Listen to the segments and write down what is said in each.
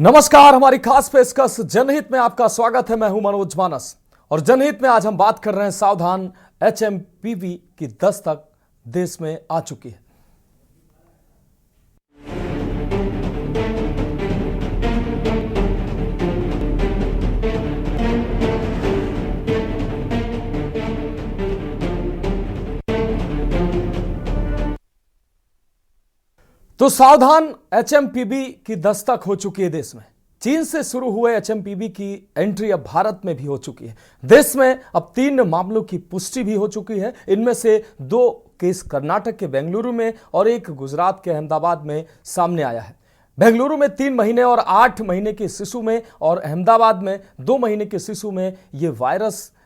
नमस्कार, हमारी खास पेशकश जनहित में आपका स्वागत है। मैं हूं मनोज मानस और जनहित में आज हम बात कर रहे हैं सावधान एचएमपीवी की दस्तक देश में आ चुकी है। तो सावधान एचएमपीवी की दस्तक हो चुकी है देश में। चीन से शुरू हुए एचएमपीवी की एंट्री अब भारत में भी हो चुकी है। देश में अब 3 मामलों की पुष्टि भी हो चुकी है। इनमें से 2 केस कर्नाटक के बेंगलुरु में और 1 गुजरात के अहमदाबाद में सामने आया है। बेंगलुरु में 3 महीने और 8 महीने के शिशु में और अहमदाबाद में 2 महीने के शिशु में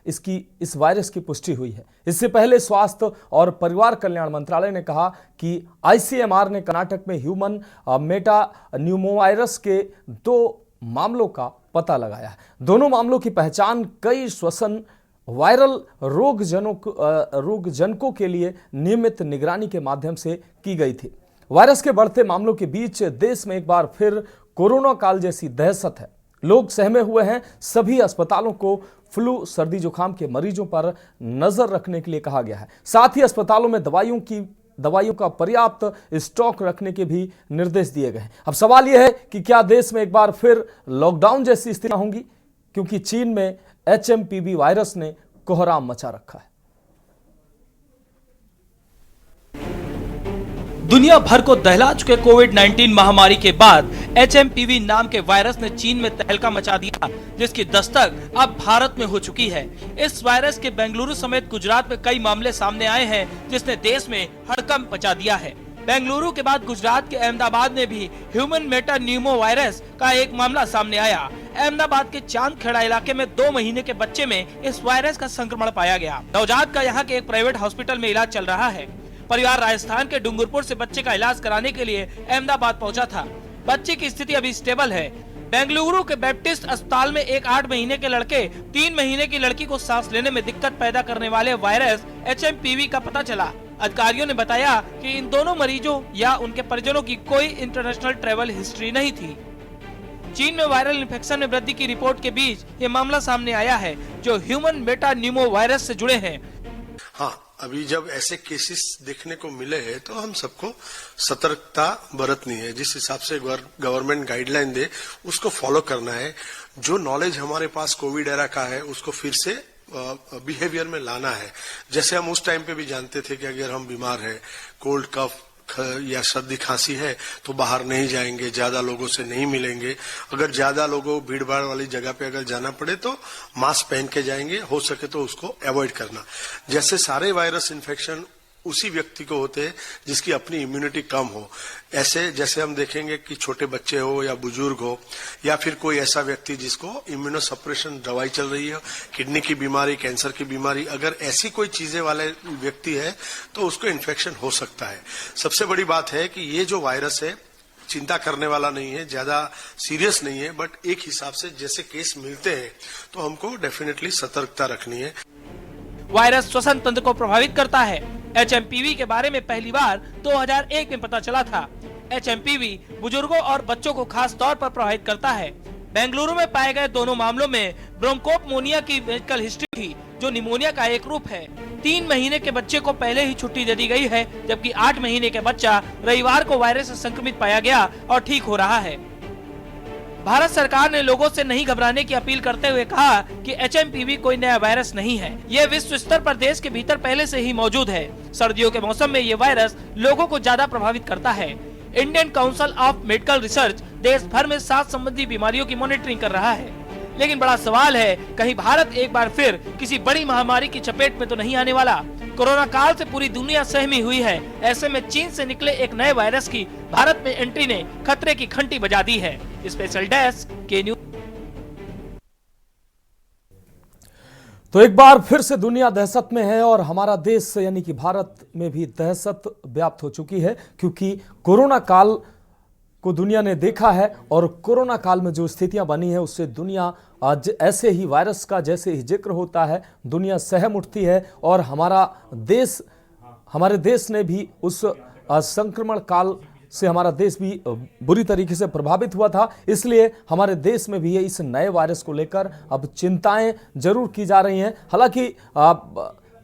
इस वायरस की पुष्टि हुई है। इससे पहले स्वास्थ्य और परिवार कल्याण मंत्रालय ने कहा कि आईसीएमआर ने कर्नाटक में ह्यूमन मेटा न्यूमोवायरस के 2 मामलों का पता लगाया है। दोनों मामलों की पहचान कई श्वसन वायरल रोगजनकों के लिए नियमित निगरानी के माध्यम से की गई थी। वायरस के बढ़ते मामलों के बीच देश में एक बार फिर कोरोना काल जैसी दहशत है। लोग सहमे हुए हैं। सभी अस्पतालों को फ्लू, सर्दी जुकाम के मरीजों पर नजर रखने के लिए कहा गया है। साथ ही अस्पतालों में दवाइयों का पर्याप्त स्टॉक रखने के भी निर्देश दिए गए हैं। अब सवाल यह है कि क्या देश में एक बार फिर लॉकडाउन जैसी स्थितियां होंगी, क्योंकि चीन में एचएमपीवी वायरस ने कोहराम मचा रखा है। दुनिया भर को दहला चुके कोविड-19 महामारी के बाद एचएमपीवी नाम के वायरस ने चीन में तहलका मचा दिया, जिसकी दस्तक अब भारत में हो चुकी है। इस वायरस के बेंगलुरु समेत गुजरात में कई मामले सामने आए हैं, जिसने देश में हड़कंप मचा दिया है। बेंगलुरु के बाद गुजरात के अहमदाबाद में भी ह्यूमन मेटा न्यूमो वायरस का एक मामला सामने आया। अहमदाबाद के चांदखेड़ा इलाके में 2 महीने के बच्चे में इस वायरस का संक्रमण पाया गया। नवजात का यहाँ के एक प्राइवेट हॉस्पिटल में इलाज चल रहा है। परिवार राजस्थान के डूंगरपुर से बच्चे का इलाज कराने के लिए अहमदाबाद पहुंचा था। बच्चे की स्थिति अभी स्टेबल है। बेंगलुरु के बैप्टिस्ट अस्पताल में एक 8 महीने के लड़के 3 महीने की लड़की को सांस लेने में दिक्कत पैदा करने वाले वायरस एचएमपीवी का पता चला। अधिकारियों ने बताया कि इन दोनों मरीजों या उनके परिजनों की कोई इंटरनेशनल ट्रेवल हिस्ट्री नहीं थी। चीन में वायरल इन्फेक्शन में वृद्धि की रिपोर्ट के बीच ये मामला सामने आया है, जो ह्यूमन मेटा न्यूमो वायरस से जुड़े हैं। हाँ, अभी जब ऐसे केसेस देखने को मिले हैं तो हम सबको सतर्कता बरतनी है। जिस हिसाब से गवर्नमेंट गाइडलाइन दे उसको फॉलो करना है। जो नॉलेज हमारे पास कोविड एरा का है उसको फिर से बिहेवियर में लाना है। जैसे हम उस टाइम पे भी जानते थे कि अगर हम बीमार है, कोल्ड कफ या सर्दी खांसी है तो बाहर नहीं जाएंगे, ज्यादा लोगों से नहीं मिलेंगे। अगर ज्यादा लोगों भीड़ भाड़ वाली जगह पे अगर जाना पड़े तो मास्क पहन के जाएंगे, हो सके तो उसको अवॉइड करना। जैसे सारे वायरस इन्फेक्शन उसी व्यक्ति को होते हैं जिसकी अपनी इम्यूनिटी कम हो। ऐसे जैसे हम देखेंगे कि छोटे बच्चे हो या बुजुर्ग हो या फिर कोई ऐसा व्यक्ति जिसको इम्यूनोसप्रेशन दवाई चल रही है, किडनी की बीमारी, कैंसर की बीमारी, अगर ऐसी कोई चीजें वाले व्यक्ति है तो उसको इन्फेक्शन हो सकता है। सबसे बड़ी बात है कि ये जो वायरस है चिंता करने वाला नहीं है, ज्यादा सीरियस नहीं है, बट एक हिसाब से जैसे केस मिलते हैं तो हमको डेफिनेटली सतर्कता रखनी है। वायरस श्वसन तंत्र को प्रभावित करता है। एचएमपीवी के बारे में पहली बार 2001 में पता चला था। एचएमपीवी बुजुर्गों और बच्चों को खास तौर पर प्रभावित करता है। बेंगलुरु में पाए गए दोनों मामलों में ब्रोंकोपमोनिया की मेडिकल हिस्ट्री थी, जो निमोनिया का एक रूप है। 3 महीने के बच्चे को पहले ही छुट्टी दे दी गई है, जबकि 8 महीने के बच्चा रविवार को वायरस से संक्रमित पाया गया और ठीक हो रहा है। भारत सरकार ने लोगों से नहीं घबराने की अपील करते हुए कहा कि एचएमपीवी कोई नया वायरस नहीं है। ये विश्व स्तर पर देश के भीतर पहले से ही मौजूद है। सर्दियों के मौसम में ये वायरस लोगों को ज्यादा प्रभावित करता है। Indian council of medical research देश भर में सांस संबंधी बीमारियों की मॉनिटरिंग कर रहा है। लेकिन बड़ा सवाल है, कहीं भारत एक बार फिर किसी बड़ी महामारी की चपेट में तो नहीं आने वाला। कोरोना काल से पूरी दुनिया सहमी हुई है। ऐसे में चीन से निकले एक नए वायरस की भारत में एंट्री ने खतरे की घंटी बजा दी है। स्पेशल डेस्क के न्यूज। तो एक बार फिर से दुनिया दहशत में है और हमारा देश यानी कि भारत में भी दहशत व्याप्त हो चुकी है, क्योंकि कोरोना काल को दुनिया ने देखा है और कोरोना काल में जो स्थितियां बनी है उससे दुनिया आज ऐसे ही वायरस का जैसे ही जिक्र होता है दुनिया सहम उठती है। और हमारे देश ने भी उस संक्रमण काल से हमारा देश भी बुरी तरीके से प्रभावित हुआ था, इसलिए हमारे देश में भी इस नए वायरस को लेकर अब चिंताएं जरूर की जा रही हैं। हालांकि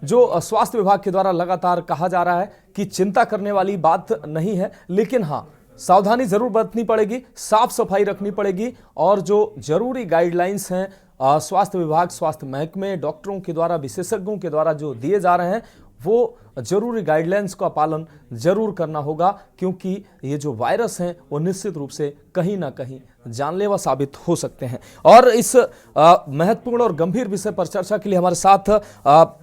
जो स्वास्थ्य विभाग के द्वारा लगातार कहा जा रहा है कि चिंता करने वाली बात नहीं है, लेकिन हाँ, सावधानी जरूर बरतनी पड़ेगी, साफ सफाई रखनी पड़ेगी और जो जरूरी गाइडलाइंस हैं स्वास्थ्य विभाग, स्वास्थ्य महकमे, डॉक्टरों के द्वारा, विशेषज्ञों के द्वारा जो दिए जा रहे हैं, वो जरूरी गाइडलाइंस का पालन जरूर करना होगा, क्योंकि ये जो वायरस हैं वो निश्चित रूप से कहीं ना कहीं जानलेवा साबित हो सकते हैं। और इस महत्वपूर्ण और गंभीर विषय पर चर्चा के लिए हमारे साथ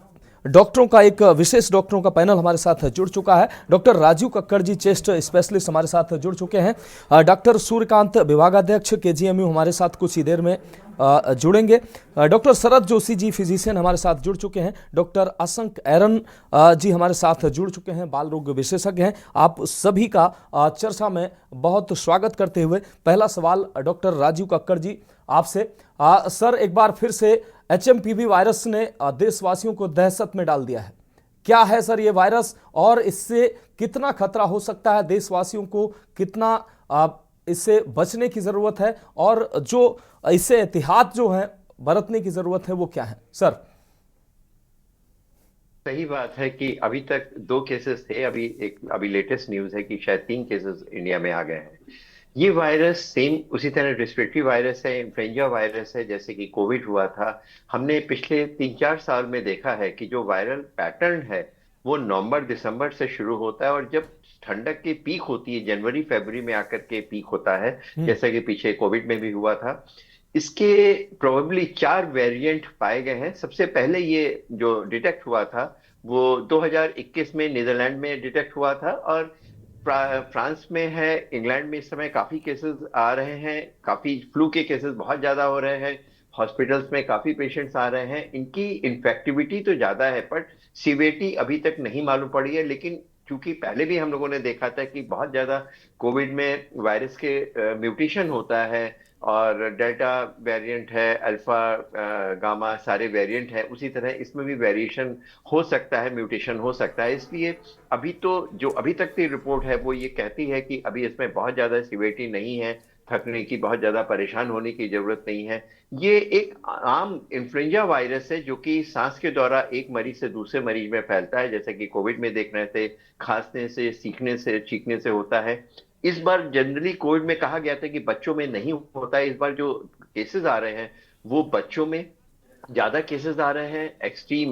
डॉक्टरों का एक विशेष डॉक्टरों का पैनल हमारे साथ जुड़ चुका है। Doctor Rajiv Kakkar ji, chest specialist, हमारे साथ जुड़ चुके हैं। डॉक्टर सूर्यकांत, विभागाध्यक्ष केजीएमयू, हमारे साथ कुछ ही देर में जुड़ेंगे। डॉक्टर शरद जोशी जी, फिजिशियन, हमारे साथ जुड़ चुके हैं। डॉक्टर असंक एरन जी हमारे साथ जुड़ चुके हैं, बाल रोग विशेषज्ञ हैं। आप सभी का चर्चा में बहुत स्वागत करते हुए पहला सवाल डॉक्टर राजीव कक्कड़ जी आपसे। सर, एक बार फिर से एचएमपीवी वायरस ने देशवासियों को दहशत में डाल दिया है। क्या है सर ये वायरस और इससे कितना खतरा हो सकता है, देशवासियों को कितना इससे बचने की जरूरत है और जो इससे एहतियात जो है बरतने की जरूरत है वो क्या है सर? सही बात है कि अभी तक 2 केसेस थे, अभी लेटेस्ट न्यूज है कि शायद 3 केसेस इंडिया में आ गए हैं। ये वायरस सेम उसी तरह रेस्पिरेटरी वायरस है, इन्फ्लुएंजा वायरस है, जैसे कि कोविड हुआ था। हमने पिछले 3-4 साल में देखा है कि जो वायरल पैटर्न है वो नवंबर दिसंबर से शुरू होता है और जब ठंडक की पीक होती है जनवरी फरवरी में आकर के पीक होता है, जैसा कि पीछे कोविड में भी हुआ था। इसके प्रोबेबली 4 वेरिएंट पाए गए हैं। सबसे पहले ये जो डिटेक्ट हुआ था वो 2021 में नीदरलैंड में डिटेक्ट हुआ था और फ्रांस में है, इंग्लैंड में इस समय काफी केसेस आ रहे हैं, काफी फ्लू के केसेस बहुत ज्यादा हो रहे हैं, हॉस्पिटल्स में काफी पेशेंट्स आ रहे हैं। इनकी इन्फेक्टिविटी तो ज्यादा है पर सीवियरिटी अभी तक नहीं मालूम पड़ी है। लेकिन क्योंकि पहले भी हम लोगों ने देखा था कि बहुत ज्यादा कोविड में वायरस के म्यूटेशन होता है और डेल्टा वेरिएंट है, अल्फा गामा सारे वेरिएंट है, उसी तरह इसमें भी वेरिएशन हो सकता है, म्यूटेशन हो सकता है। इसलिए अभी तो जो अभी तक की रिपोर्ट है वो ये कहती है कि अभी इसमें बहुत ज्यादा सीवियरिटी नहीं है, थकने की, बहुत ज्यादा परेशान होने की जरूरत नहीं है। ये एक आम इन्फ्लुएंजा वायरस है जो कि सांस के द्वारा एक मरीज से दूसरे मरीज में फैलता है, जैसे कि कोविड में देख रहे थे, खांसने से, सीखने से, छींकने से होता है। इस बार जनरली कोविड में कहा गया था कि बच्चों में नहीं होता है। इस बार जो केसेस आ रहे हैं वो बच्चों में ज्यादा केसेस आ रहे हैं। एक्सट्रीम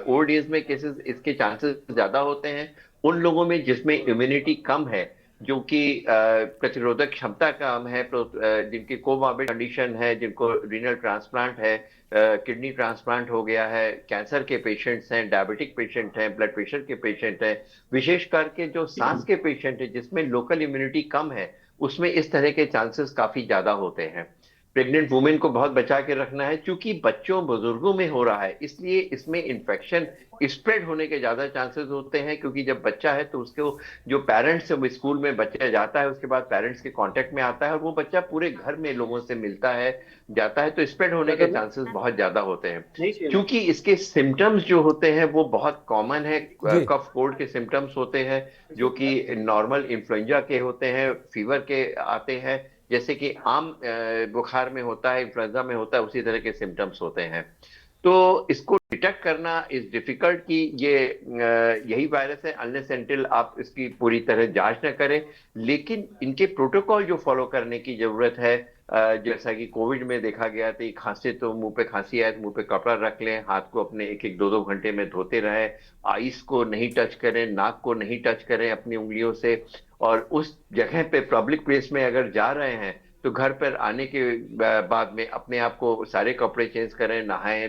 ओल्ड एज में केसेस इसके चांसेस ज्यादा होते हैं। उन लोगों में जिसमें इम्यूनिटी कम है, जो कि प्रतिरोधक क्षमता कम है, जिनकी कोमॉर्बिड कंडीशन है, जिनको रीनल ट्रांसप्लांट है, किडनी ट्रांसप्लांट हो गया है, कैंसर के पेशेंट्स हैं, डायबिटिक पेशेंट हैं, ब्लड प्रेशर के पेशेंट हैं, विशेष करके जो सांस के पेशेंट हैं जिसमें लोकल इम्यूनिटी कम है, उसमें इस तरह के चांसेस काफी ज्यादा होते हैं। प्रेग्नेंट वुमेन को बहुत बचा के रखना है, क्योंकि बच्चों बुजुर्गों में हो रहा है, इसलिए इसमें इन्फेक्शन स्प्रेड होने के ज्यादा चांसेस होते हैं। क्योंकि जब बच्चा है तो उसको जो पेरेंट्स स्कूल में बच्चा जाता है, उसके बाद पेरेंट्स के कांटेक्ट में आता है और वो बच्चा पूरे घर में लोगों से मिलता है, जाता है, तो स्प्रेड होने के चांसेस बहुत ज्यादा होते हैं। क्योंकि इसके सिम्टम्स जो होते हैं वो बहुत कॉमन है, कफ कोल्ड के सिम्टम्स होते हैं जो कि नॉर्मल इन्फ्लुएंजा के होते हैं, फीवर के आते हैं, जैसे कि आम बुखार में होता है, इन्फ्लुएंजा में होता है, उसी तरह के सिम्टम्स होते हैं। तो इसको डिटेक्ट करना इज डिफिकल्ट कि ये यही वायरस है अनलेस अनटिल आप इसकी पूरी तरह जांच न करें। लेकिन इनके प्रोटोकॉल जो फॉलो करने की जरूरत है, जैसा कि कोविड में देखा गया था, खांसी तो मुंह पे खांसी आए तो मुंह पे कपड़ा रख लें, हाथ को अपने 1-1, 2-2 घंटे में धोते रहें, आईज को नहीं टच करें, नाक को नहीं टच करें अपनी उंगलियों से, और उस जगह पे पब्लिक प्लेस में अगर जा रहे हैं तो घर पर आने के बाद में अपने आप को सारे कपड़े चेंज करें, नहाएं,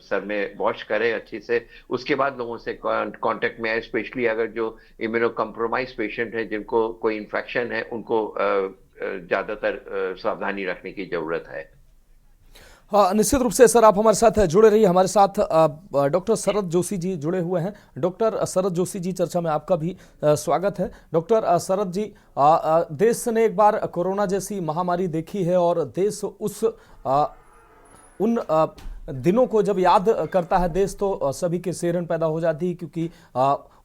सर में वॉश करें अच्छे से, उसके बाद लोगों से कांटेक्ट में आए। स्पेशली अगर जो इम्यूनो कॉम्प्रोमाइज पेशेंट है, जिनको कोई इन्फेक्शन है, उनको ज्यादातर सावधानी रखने की जरूरत है। हाँ, निश्चित रूप से सर आप हमारे साथ जुड़े रहिए। हमारे साथ डॉक्टर शरद जोशी जी जुड़े हुए हैं। डॉक्टर शरद जोशी जी, चर्चा में आपका भी स्वागत है। डॉक्टर शरद जी, देश ने एक बार कोरोना जैसी महामारी देखी है और देश उन दिनों को जब याद करता है देश, तो सभी के सिहरन पैदा हो जाती है, क्योंकि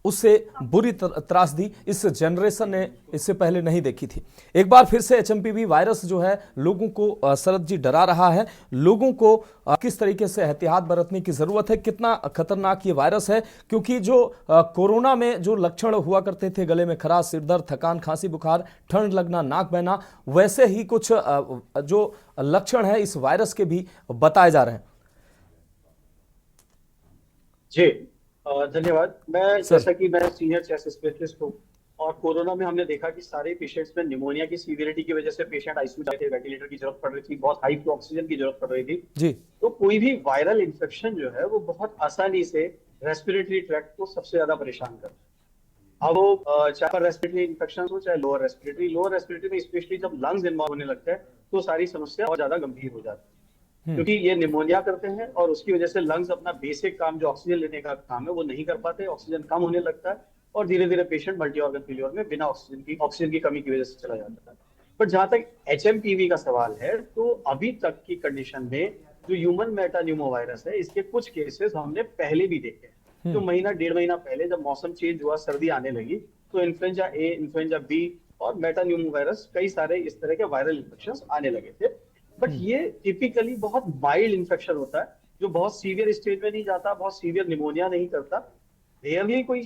उससे बुरी त्रासदी इस जनरेशन ने इससे पहले नहीं देखी थी। एक बार फिर से एचएमपीवी वायरस जो है लोगों को शरद जी डरा रहा है। लोगों को किस तरीके से एहतियात बरतने की जरूरत है, कितना खतरनाक ये वायरस है, क्योंकि जो कोरोना में जो लक्षण हुआ करते थे, गले में खराश, सिरदर्द, थकान, खांसी, बुखार, ठंड लगना, नाक बहना, वैसे ही कुछ जो लक्षण है इस वायरस के भी बताए जा रहे हैं। जी धन्यवाद। मैं जैसा कि मैं सीनियर चेस्ट स्पेशलिस्ट हूँ और कोरोना में हमने देखा कि सारे पेशेंट्स में निमोनिया की सीवियरिटी की वजह से पेशेंट आईसीयू जाते थे, वेंटिलेटर की जरूरत पड़ रही थी, बहुत हाई फ्लो ऑक्सीजन की जरूरत पड़ रही थी जी। तो कोई भी वायरल इन्फेक्शन जो है वो बहुत आसानी से रेस्पिरेटरी ट्रैक्ट को सबसे ज्यादा परेशान करता है। अब वो चाहे रेस्पिरेटरी इन्फेक्शन हो चाहे लोअर रेस्पिरेटरी में स्पेशली जब लंग्स इन्वॉल्व होने लगता है तो सारी समस्या और ज्यादा गंभीर हो जाती है, क्योंकि ये निमोनिया करते हैं और उसकी वजह से लंग्स अपना बेसिक काम जो ऑक्सीजन लेने का काम है वो नहीं कर पाते, ऑक्सीजन कम होने लगता है और धीरे धीरे पेशेंट मल्टी ऑर्गन फेलियर में बिना ऑक्सीजन की कमी की वजह से चला जाता है। पर जहां तक एचएमपीवी का सवाल है तो अभी तक की कंडीशन में जो ह्यूमन मेटान्यूमो वायरस है इसके कुछ केसेस हमने पहले भी देखे हैं। तो महीना 1.5 महीना पहले जब मौसम चेंज हुआ, सर्दी आने लगी, तो इन्फ्लुएंजा ए, इन्फ्लुएंजा बी और मेटान्यूमो वायरस, कई सारे इस तरह के वायरल इन्फेक्शन आने लगे थे। बट ये टिपिकली बहुत माइल्ड इन्फेक्शन होता है जो बहुत सीवियर स्टेज में नहीं जाता, बहुत सीवियर निमोनिया नहीं करता। रेयरली कोई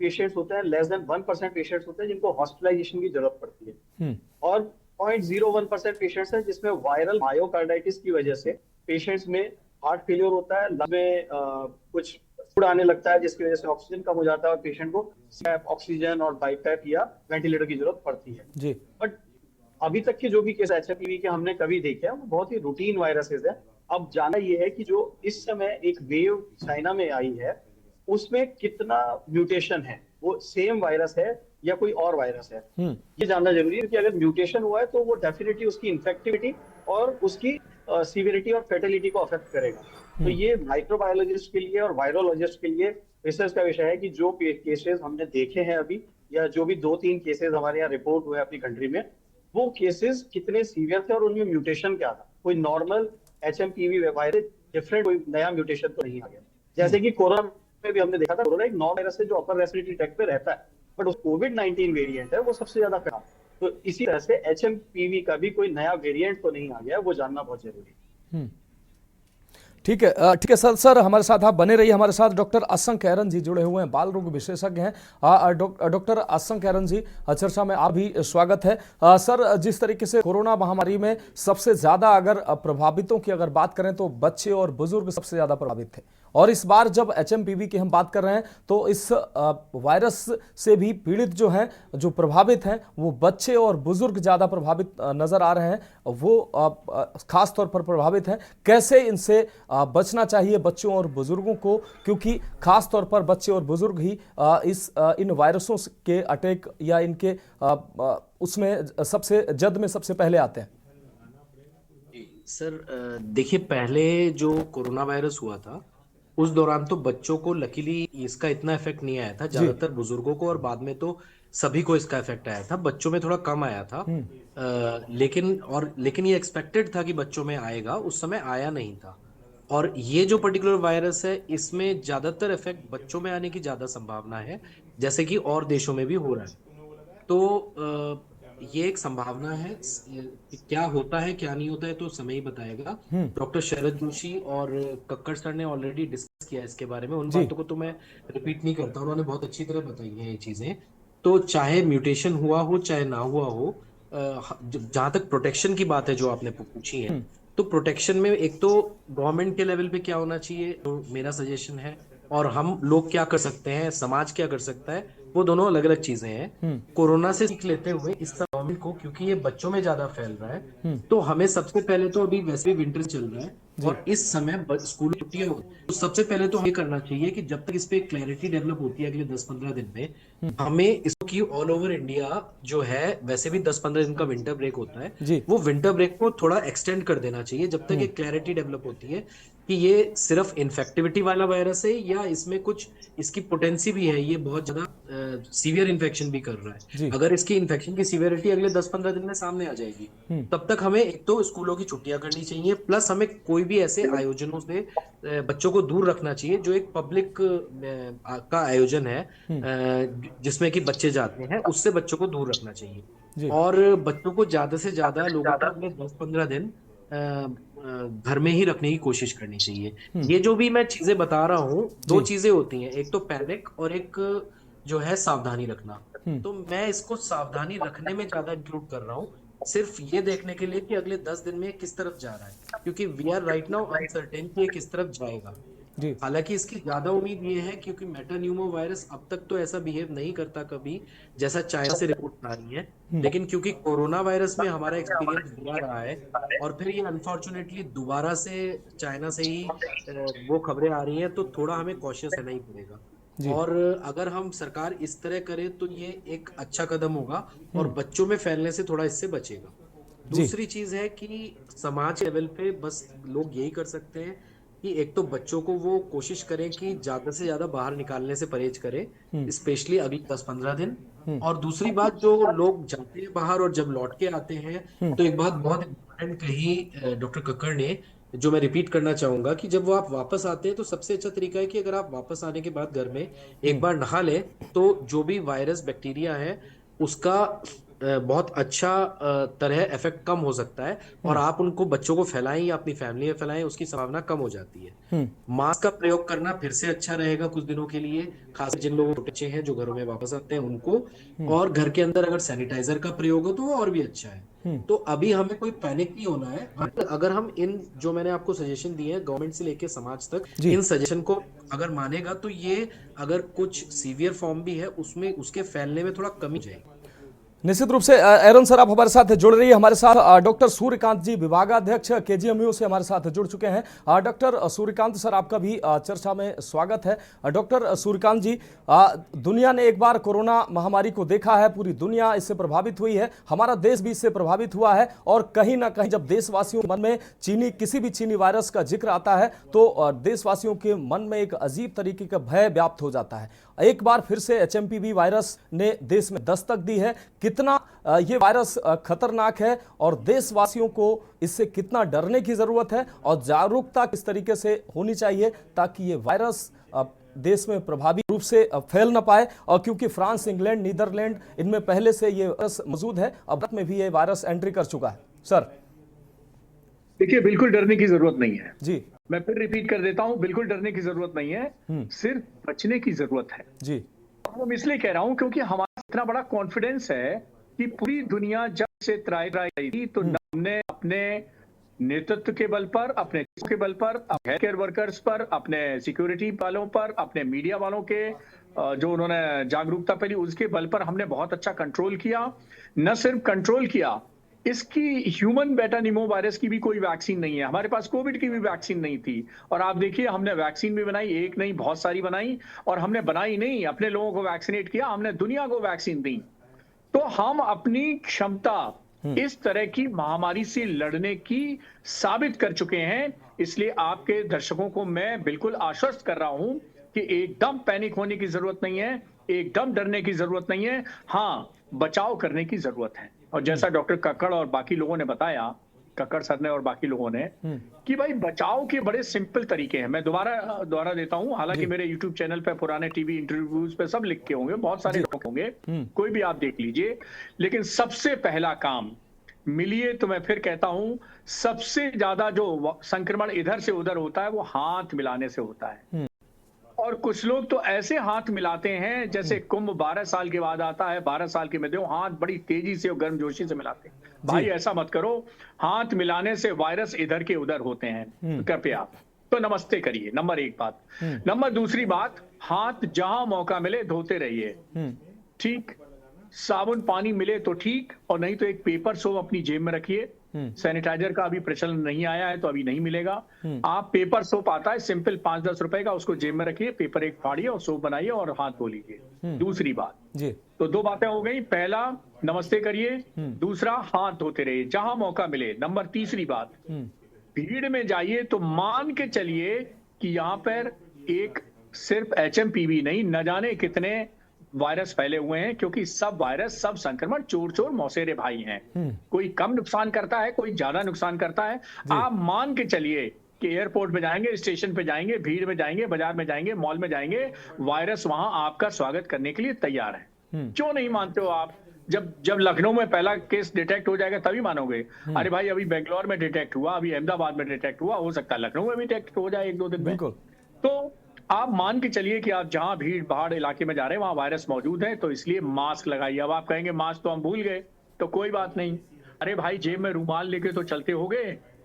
पेशेंट्स होते हैं, लेस देन 1% पेशेंट्स होते हैं जिनको हॉस्पिटलाइजेशन की जरूरत पड़ती है और 0.01% पेशेंट्स हैं जिसमें वायरल मायोकार्डाइटिस की वजह से पेशेंट्स में हार्ट फेलियर होता है, लंग में कुछ फूड आने लगता है जिसकी वजह से ऑक्सीजन कम हो जाता है और पेशेंट को सीपैप, ऑक्सीजन और बाईपैप या वेंटिलेटर की जरूरत पड़ती है जी। बट अभी तक के जो भी केस एचएमपीवी के हमने कभी देखे हैं वो बहुत ही रूटीन वायरसेस है। अब जानना ये है कि जो इस समय एक वेव चाइना में आई है उसमें कितना म्यूटेशन है, वो सेम वायरस है या कोई और वायरस है, ये जानना जरूरी है। क्योंकि अगर म्यूटेशन हुआ है तो वो डेफिनेटली उसकी इन्फेक्टिविटी और उसकी सीवियरिटी और फेटेलिटी को अफेक्ट करेगा। तो ये माइक्रोबायोलॉजिस्ट के लिए और वायरोलॉजिस्ट के लिए रिसर्च का विषय है कि जो केसेस हमने देखे हैं अभी या जो भी 2-3 केसेस हमारे यहाँ रिपोर्ट हुए अपनी कंट्री में, वो केसेस कितने सीवियर थे और उनमें म्यूटेशन क्या था। कोई नॉर्मल एचएमपीवी वायरस डिफरेंट कोई नया म्यूटेशन तो नहीं आ गया। जैसे कि कोरोना में भी हमने देखा था, कोरोना एक नॉन वायरस है जो अपर रेस्पिरेटरी ट्रैक्ट पे रहता है, बट उस कोविड-19 वेरिएंट है वो सबसे ज्यादा खराब। तो इसी तरह से एचएमपीवी का भी कोई नया वेरिएंट तो नहीं आ गया, वो जानना बहुत जरूरी है। ठीक है सर हमारे साथ आप बने रहिए। हमारे साथ डॉक्टर असंक एरन जी जुड़े हुए हैं, बाल रोग विशेषज्ञ हैं। डॉक्टर असंक एरन जी, चर्चा में आप भी स्वागत है। सर, जिस तरीके से कोरोना महामारी में सबसे ज्यादा अगर प्रभावितों की अगर बात करें तो बच्चे और बुजुर्ग सबसे ज्यादा प्रभावित थे, और इस बार जब एचएमपीवी की हम बात कर रहे हैं तो इस वायरस से भी पीड़ित जो हैं, जो प्रभावित हैं, वो बच्चे और बुजुर्ग ज्यादा प्रभावित नजर आ रहे हैं। वो खास तौर पर प्रभावित हैं। कैसे इनसे बचना चाहिए बच्चों और बुजुर्गों को, क्योंकि खास तौर पर बच्चे और बुजुर्ग ही इन वायरसों के अटैक या इनके उसमें सबसे जद में सबसे पहले आते हैं। सर देखिए, पहले जो कोरोना वायरस हुआ था उस दौरान तो बच्चों को लकीली इसका इतना इफेक्ट नहीं आया था, ज्यादातर बुजुर्गों को और बाद में तो सभी को इसका इफेक्ट आया था। बच्चों में थोड़ा कम आया था, लेकिन ये एक्सपेक्टेड था कि बच्चों में आएगा, उस समय आया नहीं था। और ये जो पर्टिकुलर वायरस है इसमें ज्यादातर इफेक्ट बच्चों में आने की ज्यादा संभावना है, जैसे कि और देशों में भी हो रहा है। तो ये एक संभावना है। क्या होता है क्या नहीं होता है तो समय ही बताएगा। डॉक्टर शरद जोशी और कक्कड़ सर ने ऑलरेडी डिस्कस किया इसके बारे में, उन बातों को तो मैं रिपीट नहीं करता, उन्होंने बहुत अच्छी तरह बताई है ये चीजें। तो चाहे म्यूटेशन हुआ हो चाहे ना हुआ हो, जहां तक प्रोटेक्शन की बात है जो आपने पूछी है, तो प्रोटेक्शन में एक तो गवर्नमेंट के लेवल पे क्या होना चाहिए, तो मेरा सजेशन है, और हम लोग क्या कर सकते हैं, समाज क्या कर सकता है, वो दोनों अलग अलग चीजें हैं। कोरोना से सीख लेते हुए इस गवर्नमेंट को, क्योंकि ये बच्चों में ज्यादा फैल रहा है, तो हमें सबसे पहले तो अभी वैसे भी विंटर चल रहा है और इस समय स्कूल छुट्टियां हो, तो सबसे पहले तो हमें करना चाहिए कि जब तक इस पे क्लैरिटी डेवलप होती है अगले 10-15 दिन में, हमें इसकी ऑल ओवर इंडिया जो है, वैसे भी 10-15 दिन का विंटर ब्रेक होता है, वो विंटर ब्रेक को थोड़ा एक्सटेंड कर देना चाहिए जब तक एक क्लैरिटी डेवलप होती है कि ये सिर्फ इन्फेक्टिविटी वाला वायरस है या इसमें कुछ इसकी पोटेंसी भी है, ये बहुत ज्यादा सीवियर इन्फेक्शन भी कर रहा जी। है। अगर इसकी इन्फेक्शन की सीवियरिटी अगले 10-15 दिन में सामने आ जाएगी, तब तक हमें एक तो स्कूलों की छुट्टियां करनी चाहिए, प्लस हमें कोई भी ऐसे आयोजनों से बच्चों को दूर रखना चाहिए जो एक पब्लिक का आयोजन है, जिसमें कि बच्चे जाते हैं, उससे बच्चों को दूर रखना जी। चाहिए। और बच्चों को ज्यादा से ज्यादा लोगों को अपने 10-15 दिन घर में ही रखने की कोशिश करनी चाहिए। ये जो भी मैं चीजें बता रहा हूँ, दो जी। चीजें होती हैं, एक तो पैनिक और एक जो है सावधानी रखना। तो मैं इसको सावधानी रखने में ज्यादा इंक्लूड कर रहा हूँ, सिर्फ ये देखने के लिए कि अगले 10 दिन में ये किस तरफ जा रहा है, क्योंकि we are right now uncertain कि ये किस तरफ जाएगा। जी। हालांकि इसकी ज्यादा उम्मीद ये है क्योंकि मेटान्यूमो वायरस अब तक तो ऐसा बिहेव नहीं करता कभी जैसा चाइना से रिपोर्ट आ रही है, लेकिन क्योंकि कोरोना वायरस में हमारा एक्सपीरियंस बुरा रहा है और फिर ये अनफॉर्चुनेटली दोबारा से चाइना से ही वो खबरें आ रही हैं, तो थोड़ा हमें कॉशियस रहना ही पड़ेगा। जी। और अगर हम सरकार इस तरह करे तो ये एक अच्छा कदम होगा और बच्चों में फैलने से थोड़ा इससे बचेगा। जी। दूसरी चीज है कि समाज लेवल पे बस लोग यही कर सकते हैं कि एक तो बच्चों को वो कोशिश करें कि ज्यादा से ज्यादा बाहर निकालने से परहेज करें, स्पेशली अगले 10-15 दिन। और दूसरी बात, जो लोग जाते हैं बाहर और जब लौट के आते हैं, तो एक बात बहुत इम्पोर्टेंट कही डॉक्टर कक्कड़ ने, जो मैं रिपीट करना चाहूंगा, कि जब वो आप वापस आते हैं तो सबसे अच्छा तरीका है कि अगर आप वापस आने के बाद घर में एक बार नहा लें, तो जो भी वायरस बैक्टीरिया है उसका बहुत अच्छा तरह इफेक्ट कम हो सकता है और आप उनको बच्चों को फैलाएं या अपनी फैमिली में फैलाएं, उसकी संभावना कम हो जाती है। मास्क का प्रयोग करना फिर से अच्छा रहेगा कुछ दिनों के लिए, खास जिन लोगों को बच्चे हैं जो घरों में वापस आते हैं उनको, और घर के अंदर अगर सैनिटाइजर का प्रयोग हो तो वो और भी अच्छा है। तो अभी हमें कोई पैनिक नहीं होना है। अगर हम इन जो मैंने आपको सजेशन दिए हैं गवर्नमेंट से लेके समाज तक, जी। इन सजेशन को अगर मानेगा तो ये अगर कुछ सीवियर फॉर्म भी है उसमें उसके फैलने में थोड़ा कमी जाएगी। निश्चित रूप से एरन सर आप हमारे साथ जुड़ रही है। हमारे साथ डॉक्टर सूर्यकांत जी, विभागाध्यक्ष केजीएमयू से हमारे साथ जुड़ चुके हैं। डॉक्टर सूर्यकांत सर, आपका भी चर्चा में स्वागत है। डॉक्टर सूर्यकांत जी, दुनिया ने एक बार कोरोना महामारी को देखा है, पूरी दुनिया इससे प्रभावित हुई है, हमारा देश भी इससे प्रभावित हुआ है, और कहीं ना कहीं जब देशवासियों के मन में किसी भी चीनी वायरस का जिक्र आता है तो देशवासियों के मन में एक अजीब तरीके का भय व्याप्त हो जाता है। एक बार फिर से एचएमपीवी वायरस ने देश में दस्तक दी है। कितना ये वायरस खतरनाक है और देशवासियों को इससे कितना डरने की जरूरत है और जागरूकता किस तरीके से होनी चाहिए ताकि ये वायरस देश में प्रभावी रूप से फैल न पाए, और क्योंकि फ्रांस, इंग्लैंड, नीदरलैंड, इनमें पहले से ये वायरस मौजूद है, अब भारत में भी ये वायरस एंट्री कर चुका है। सर देखिए, बिल्कुल डरने की जरूरत नहीं है जी। मैं फिर रिपीट कर देता हूं, बिल्कुल डरने की जरूरत नहीं है, सिर्फ बचने की जरूरत है जी। मैं इसलिए कह रहा हूं क्योंकि हमारा इतना बड़ा कॉन्फिडेंस है कि पूरी दुनिया जब से त्राई थी तो हमने अपने नेतृत्व के बल पर, अपने के बल पर, हेल्थ केयर वर्कर्स पर, अपने सिक्योरिटी वालों पर, अपने मीडिया वालों के जो उन्होंने जागरूकता फैली उसके बल पर हमने बहुत अच्छा कंट्रोल किया। न सिर्फ कंट्रोल किया, इसकी ह्यूमन बेटानिमो वायरस की भी कोई वैक्सीन नहीं है, हमारे पास कोविड की भी वैक्सीन नहीं थी, और आप देखिए हमने वैक्सीन भी बनाई, एक नहीं बहुत सारी बनाई, और हमने बनाई नहीं, अपने लोगों को वैक्सीनेट किया, हमने दुनिया को वैक्सीन दी। तो हम अपनी क्षमता इस तरह की महामारी से लड़ने की साबित कर चुके हैं। इसलिए आपके दर्शकों को मैं बिल्कुल आश्वस्त कर रहा हूं कि एकदम पैनिक होने की जरूरत नहीं है, एकदम डरने की जरूरत नहीं है, हाँ बचाव करने की जरूरत है। और जैसा डॉक्टर कक्कड़ और बाकी लोगों ने बताया, कक्कड़ सर ने और बाकी लोगों ने, कि भाई बचाव के बड़े सिंपल तरीके हैं। मैं दोबारा देता हूं, हालांकि मेरे यूट्यूब चैनल पे पुराने टीवी इंटरव्यूज पे सब लिख के होंगे, बहुत सारे लोग होंगे, कोई भी आप देख लीजिए। लेकिन सबसे पहला काम, मिलिए तो मैं फिर कहता हूं, सबसे ज्यादा जो संक्रमण इधर से उधर होता है वो हाथ मिलाने से होता है। और कुछ लोग तो ऐसे हाथ मिलाते हैं जैसे कुंभ 12 साल के बाद आता है, 12 साल के में हाथ बड़ी तेजी से और गर्मजोशी से मिलाते हैं। भाई ऐसा मत करो, हाथ मिलाने से वायरस इधर के उधर होते हैं, कृपया। तो नमस्ते करिए, नंबर 1 बात। नंबर दूसरी बात, हाथ जहां मौका मिले धोते रहिए, ठीक। साबुन पानी मिले तो ठीक, और नहीं तो एक पेपर सोप अपनी जेब में रखिए। सैनिटाइजर का अभी प्रचलन नहीं आया है तो अभी नहीं मिलेगा। आप पेपर सोप आता है सिंपल 5-10 रुपए का, उसको जेब में रखिए, पेपर एक फाड़िए और सोप बनाइए और हाथ धो लीजिए। दूसरी बात जी, तो 2 बातें हो गई। पहला नमस्ते करिए, दूसरा हाथ धोते रहिए जहां मौका मिले। नंबर तीसरी बात, भीड़ में जाइए तो मान के चलिए कि यहाँ पर एक सिर्फ HMPV नहीं, न जाने कितने वायरस फैले हुए हैं, क्योंकि सब वायरस, सब संक्रमण चोर चोर मौसेरे भाई हैं। कोई कम नुकसान करता है, कोई ज्यादा नुकसान करता है। आप मान के चलिए कि एयरपोर्ट पे जाएंगे, स्टेशन पे जाएंगे, भीड़ में जाएंगे, बाजार में जाएंगे, मॉल में जाएंगे, वायरस वहां आपका स्वागत करने के लिए तैयार है। क्यों नहीं मानते हो आप? जब लखनऊ में पहला केस डिटेक्ट हो जाएगा तभी मानोगे। अरे भाई, अभी बेंगलोर में डिटेक्ट हुआ, अभी अहमदाबाद में डिटेक्ट हुआ, हो सकता है लखनऊ में भी डिटेक्ट हो जाए 1-2 दिन में। तो आप मान के चलिए कि आप जहां भीड़ भाड़ इलाके में जा रहे हैं वहां वायरस मौजूद है, तो इसलिए मास्क लगाइए। अब आप कहेंगे मास्क तो हम भूल गए, तो कोई बात नहीं। अरे भाई, जेब में रूमाल लेके तो चलते होगे।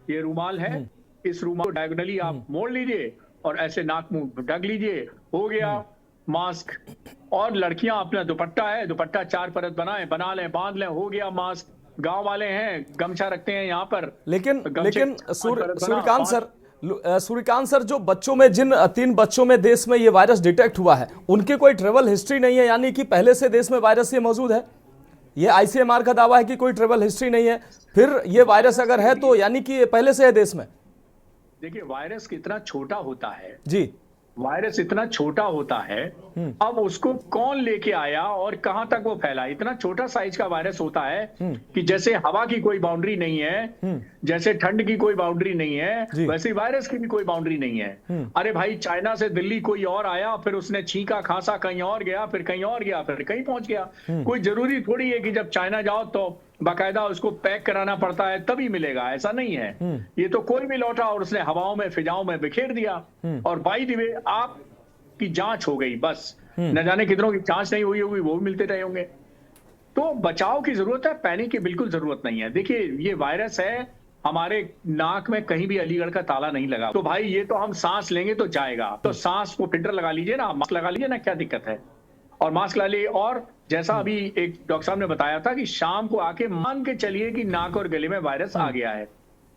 ये रूमाल है, इस रूमाल को डायगोनली आप मोड़ लीजिए और ऐसे नाक मुंह ढक लीजिए, हो गया मास्क। और लड़कियां अपना दुपट्टा है, दुपट्टा 4 परत बना लें, बांध लें, हो गया मास्क। गांव वाले हैं गमछा रखते हैं यहाँ पर। लेकिन सूर्यकांत सर, जो बच्चों में, जिन 3 बच्चों में देश में ये वायरस डिटेक्ट हुआ है, उनके कोई ट्रेवल हिस्ट्री नहीं है, यानी कि पहले से देश में वायरस ये मौजूद है। ये ICMR का दावा है कि कोई ट्रेवल हिस्ट्री नहीं है। फिर ये वायरस अगर है तो यानी कि ये पहले से है देश में। देखिए, वायरस कितना छोटा होता है जी, वायरस इतना छोटा होता है। अब उसको कौन लेके आया और कहां तक वो फैला? इतना छोटा साइज का वायरस होता है कि जैसे हवा की कोई बाउंड्री नहीं है, जैसे ठंड की कोई बाउंड्री नहीं है, वैसे वायरस की भी कोई बाउंड्री नहीं है। अरे भाई, चाइना से दिल्ली कोई और आया, फिर उसने छींका खांसा, कहीं और गया, फिर कहीं और गया, फिर कहीं पहुंच गया। कोई जरूरी थोड़ी है कि जब चाइना जाओ तो बाकायदा उसको पैक कराना पड़ता है तभी मिलेगा, ऐसा नहीं है। ये तो कोई भी लौटा और उसने हवाओं में फिजाओं में बिखेर दिया, और बाय द वे आपकी जांच हो गई, बस। न जाने कितनों की जांच नहीं हुई होगी, वो भी मिलते रहे होंगे। तो बचाव की जरूरत है, पैनिक की बिल्कुल जरूरत नहीं है। देखिए, ये वायरस है, हमारे नाक में कहीं भी अलीगढ़ का ताला नहीं लगा, तो भाई ये तो हम सांस लेंगे तो जाएगा। तो सांस को फिल्टर लगा लीजिए ना, मास्क लगा लीजिए ना, क्या दिक्कत है? और मास्क ला लिए। और जैसा अभी एक डॉक्टर साहब ने बताया था कि शाम को आके मान के चलिए कि नाक और गले में वायरस आ गया है,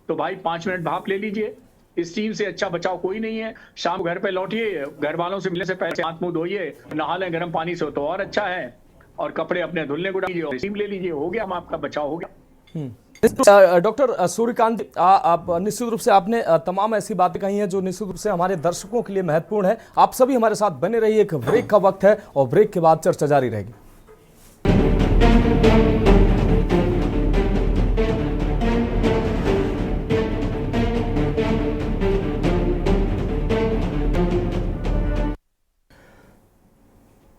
तो भाई 5 मिनट भाप ले लीजिए। इस चीज से अच्छा बचाव कोई नहीं है। शाम घर पे लौटिए, घर वालों से मिलने से पहले हाथ मुंह धोइए, नहा लें गर्म पानी से तो और अच्छा है, और कपड़े अपने धुलने को डालिए और स्टीम ले लीजिए, हो गया, हम आपका बचाव हो गया। डॉक्टर सूर्यकांत, आप निश्चित रूप से आपने तमाम ऐसी बातें कही हैं जो निश्चित रूप से हमारे दर्शकों के लिए महत्वपूर्ण है। आप सभी हमारे साथ बने रहिए, एक ब्रेक का वक्त है और ब्रेक के बाद चर्चा जारी रहेगी।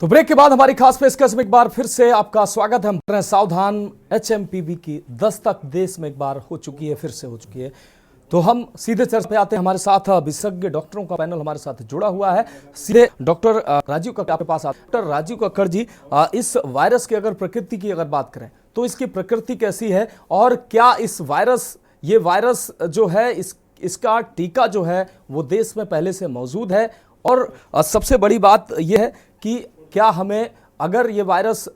तो ब्रेक के बाद हमारी खास पेशकश में एक बार फिर से आपका स्वागत है। हम कर रहे हैं सावधान। HMPV की दस्तक देश में एक बार हो चुकी है, फिर से हो चुकी है। तो हम सीधे चर्चा पे आते हैं। हमारे साथ विशेषज्ञ डॉक्टरों का पैनल हमारे साथ जुड़ा हुआ है। सीधे डॉक्टर राजीव कक्कड़ आपके पास आते हैं। डॉक्टर राजीव कक्कड़ जी, इस वायरस की अगर प्रकृति की अगर बात करें तो इसकी प्रकृति कैसी है, और क्या ये वायरस जो है इसका टीका जो है वो देश में पहले से मौजूद है? और सबसे बड़ी बात यह है कि क्या हमें, अगर ये वायरस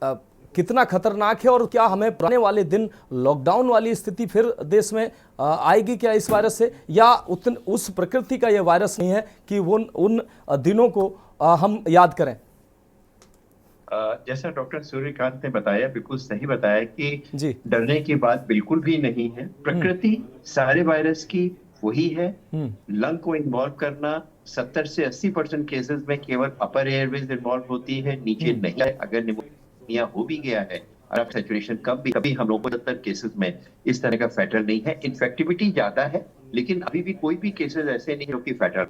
कितना खतरनाक है, और क्या हमें आने वाले दिन लॉकडाउन वाली स्थिति फिर देश में आएगी क्या इस वायरस से, या उस प्रकृति का ये वायरस नहीं है कि उन दिनों को हम याद करें? जैसा डॉक्टर सूर्यकांत ने बताया, बिल्कुल सही बताया कि डरने की बात बिल्कुल भी नहीं है। प्रकृति सारे वायरस की वही है। लंग को इन्वॉल्व करना 70 से 80% केसेस में केवल अपर एयरवेज इन्वॉल्व होती है, नीचे नहीं है। अगर निमोनिया हो भी गया है, और सैचुरेशन कभी हम लोगों को 70 केसेस में इस तरह का फैटल नहीं है। इन्फेक्टिविटी ज्यादा है, लेकिन अभी भी कोई भी केसेस ऐसे नहीं जो कि फैटल।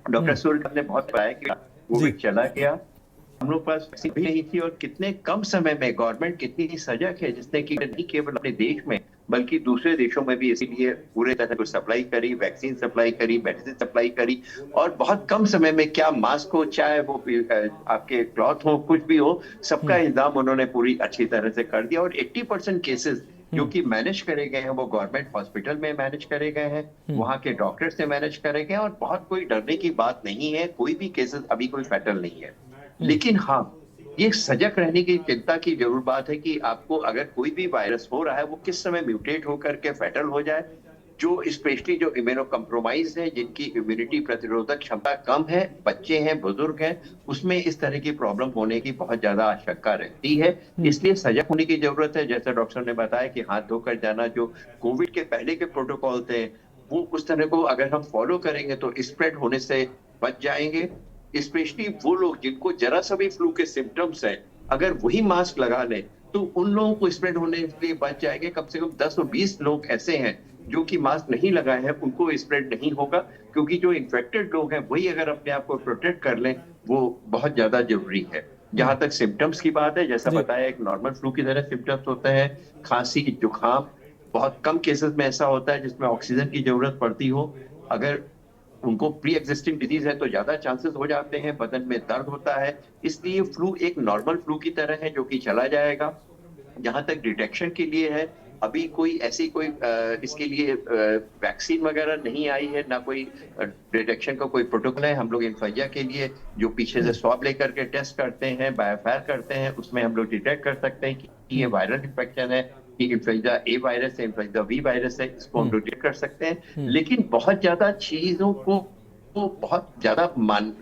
डॉक्टर सूर्यकांत ने बहुत बताया कि कोविड चला गया, हम लोग पास वैक्सीन भी नहीं थी, और कितने कम समय में गवर्नमेंट कितनी सजग है, जिसने कि नहीं केवल अपने देश में बल्कि दूसरे देशों में भी इसीलिए पूरे तरह को सप्लाई करी, वैक्सीन सप्लाई करी, मेडिसिन सप्लाई करी, और बहुत कम समय में, क्या मास्क हो, चाहे वो आपके क्लॉथ हो, कुछ भी हो, सबका इंतजाम उन्होंने पूरी अच्छी तरह से कर दिया। और 80% केसेस जो कि मैनेज करे गए हैं वो गवर्नमेंट हॉस्पिटल में मैनेज करे गए हैं, वहां के डॉक्टर्स से मैनेज करे गए, और बहुत कोई डरने की बात नहीं है। कोई भी केसेस अभी कोई फैटल नहीं है। लेकिन हाँ, ये सजग रहने की चिंता की जरूर बात है कि आपको अगर कोई भी वायरस हो रहा है वो किस समय म्यूटेट होकर के फैटल हो जाए। जो स्पेशली जो इम्यूनो कम्प्रोमाइज है, जिनकी इम्यूनिटी प्रतिरोधक क्षमता कम है, बच्चे हैं, बुजुर्ग हैं, उसमें इस तरह की प्रॉब्लम होने की बहुत ज्यादा आशंका रहती है। इसलिए सजग होने की जरूरत है। जैसा डॉक्टर ने बताया कि हाथ धोकर जाना, जो कोविड के पहले के प्रोटोकॉल थे वो उस तरह को अगर हम फॉलो करेंगे तो स्प्रेड होने से बच जाएंगे। स्पेशली वो लोग जिनको जरा सा भी फ्लू के सिम्टम्स हैं, अगर वही मास्क लगा लें तो उन लोगों को स्प्रेड होने के लिए बच जाएंगे। कम से कम 10 और 20 लोग ऐसे हैं जो कि मास्क नहीं लगाए हैं, उनको स्प्रेड नहीं होगा, क्योंकि जो इन्फेक्टेड लोग हैं वही अगर अपने आप को प्रोटेक्ट कर लें वो बहुत ज्यादा जरूरी है। जहां तक सिम्टम्स की बात है, जैसा बताया, एक नॉर्मल फ्लू की तरह सिम्टम्स होते हैं, खांसी, जुकाम। बहुत कम केसेस में ऐसा होता है जिसमें ऑक्सीजन की जरूरत पड़ती हो। अगर उनको प्री एग्जिस्टिंग डिजीज है तो ज्यादा चांसेस हो जाते हैं, बदन में दर्द होता है। इसलिए फ्लू एक नॉर्मल फ्लू की तरह है जो कि चला जाएगा। जहां तक डिटेक्शन के लिए है, अभी कोई ऐसी कोई इसके लिए वैक्सीन वगैरह नहीं आई है, ना कोई डिटेक्शन का कोई प्रोटोकॉल है। हम लोग इन्फ्लुएंजा के लिए जो पीछे से स्वैब लेकर के टेस्ट करते हैं, बायोफायर करते हैं, उसमें हम लोग डिटेक्ट कर सकते हैं कि ये वायरल इन्फेक्शन है, कि इन्फ्लुएंजा ए वायरस है, इन्फ्लुएंजा बी वायरस है, इसको हम डिटेक्ट कर सकते हैं। लेकिन बहुत ज्यादा चीजों को बहुत ज्यादा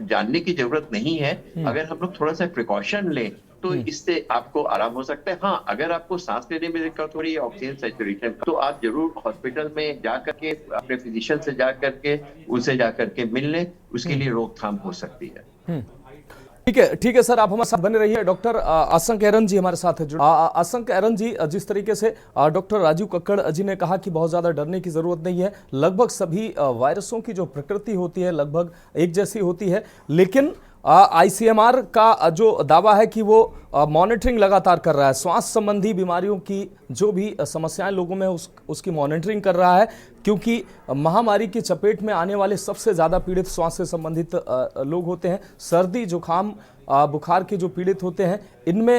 जानने की जरूरत नहीं है। अगर हम लोग थोड़ा सा प्रिकॉशन लें तो इससे आपको आराम हो सकता है। हाँ, अगर आपको सांस लेने में दिक्कत हो रही है, ऑक्सीजन सैचुरेशन, तो आप जरूर हॉस्पिटल में जा करके अपने फिजिशियन से जा करके उनसे जा करके मिल लें, उसके लिए रोकथाम हो सकती है। ठीक है सर, आप हमारे साथ बने रहिए। डॉक्टर असंक एरन जी हमारे साथ है। असंक एरन जी, जिस तरीके से डॉक्टर राजीव कक्कड़ जी ने कहा कि बहुत ज़्यादा डरने की ज़रूरत नहीं है, लगभग सभी वायरसों की जो प्रकृति होती है लगभग एक जैसी होती है, लेकिन आईसीएमआर का जो दावा है कि वो मॉनिटरिंग लगातार कर रहा है, श्वास संबंधी बीमारियों की जो भी समस्याएं लोगों में उसकी मॉनिटरिंग कर रहा है, क्योंकि महामारी की चपेट में आने वाले सबसे ज़्यादा पीड़ित श्वास से संबंधित लोग होते हैं। सर्दी, जुकाम, बुखार के जो पीड़ित होते हैं, इनमें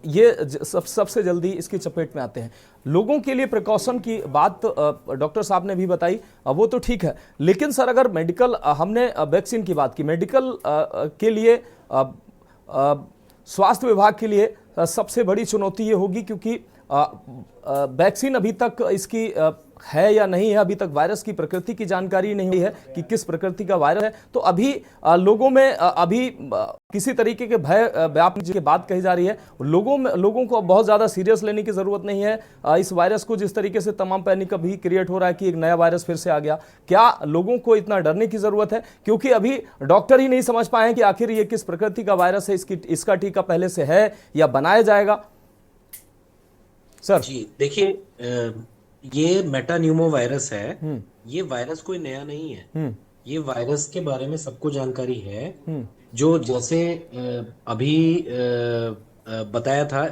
ये सबसे जल्दी इसकी चपेट में आते हैं। लोगों के लिए प्रिकॉशन की बात डॉक्टर साहब ने भी बताई, वो तो ठीक है, लेकिन सर अगर मेडिकल, हमने वैक्सीन की बात की, मेडिकल के लिए, स्वास्थ्य विभाग के लिए सबसे बड़ी चुनौती ये होगी, क्योंकि वैक्सीन अभी तक इसकी है या नहीं है, अभी तक वायरस की प्रकृति की जानकारी नहीं है कि किस प्रकृति का वायरस है। तो अभी लोगों में अभी किसी तरीके के भय व्यापने की बात कही जा रही है। लोगों को बहुत ज़्यादा सीरियस लेने की ज़रूरत नहीं है इस वायरस को, जिस तरीके से तमाम पैनिक अभी क्रिएट हो रहा है कि एक नया वायरस फिर से आ गया। क्या लोगों को इतना डरने की ज़रूरत है? क्योंकि अभी डॉक्टर ही नहीं समझ पाए हैं कि आखिर ये किस प्रकृति का वायरस है, इसका टीका पहले से है या बनाया जाएगा। सर जी देखिए, ये मेटान्यूमो वायरस है, ये वायरस कोई नया नहीं है। ये वायरस के बारे में सबको जानकारी है। जो जैसे अभी बताया था,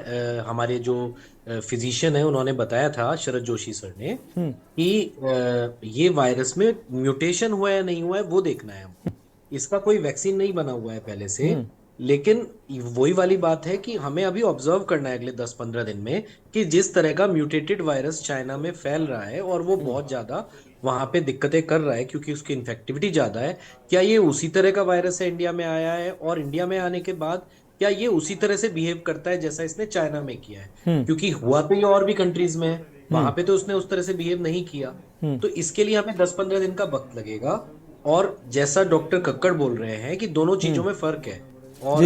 हमारे जो फिजिशियन है उन्होंने बताया था, शरद जोशी सर ने, कि ये वायरस में म्यूटेशन हुआ है नहीं हुआ है वो देखना है हमको। इसका कोई वैक्सीन नहीं बना हुआ है पहले से, लेकिन वही वाली बात है कि हमें अभी ऑब्जर्व करना है अगले 10-15 दिन में कि जिस तरह का म्यूटेटेड वायरस चाइना में फैल रहा है और वो बहुत ज्यादा वहां पे दिक्कतें कर रहा है क्योंकि उसकी इन्फेक्टिविटी ज्यादा है, क्या ये उसी तरह का वायरस है इंडिया में आया है, और इंडिया में आने के बाद क्या ये उसी तरह से बिहेव करता है जैसा इसने चाइना में किया है? क्योंकि हुआ तो ये और भी कंट्रीज में है, वहां पे तो उसने उस तरह से बिहेव नहीं किया। तो इसके लिए हमें 10-15 दिन का वक्त लगेगा। और जैसा डॉक्टर कक्कड़ बोल रहे हैं कि दोनों चीजों में फर्क है, और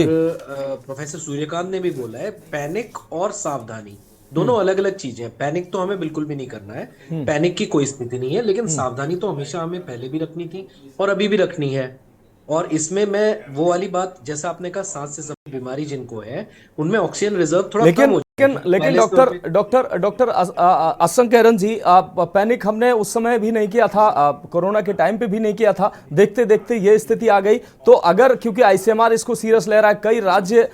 प्रोफेसर सूर्यकांत ने भी बोला है, पैनिक और सावधानी दोनों अलग अलग चीजें हैं। पैनिक तो हमें बिल्कुल भी नहीं करना है, पैनिक की कोई स्थिति नहीं है, लेकिन सावधानी तो हमेशा हमें पहले भी रखनी थी और अभी भी रखनी है। और इसमें मैं वो वाली बात, जैसा आपने कहा, सांस से संबंधित बीमारी जिनको है उनमें ऑक्सीजन रिजर्व थोड़ा कम हो, लेकिन डॉक्टर असंक एरन जी, पैनिक हमने उस समय भी नहीं किया था, कोरोना के टाइम पे भी नहीं किया था, देखते देखते ये स्थिति आ गई। तो अगर, क्योंकि आईसीएमआर इसको सीरियस ले रहा है, कई राज्य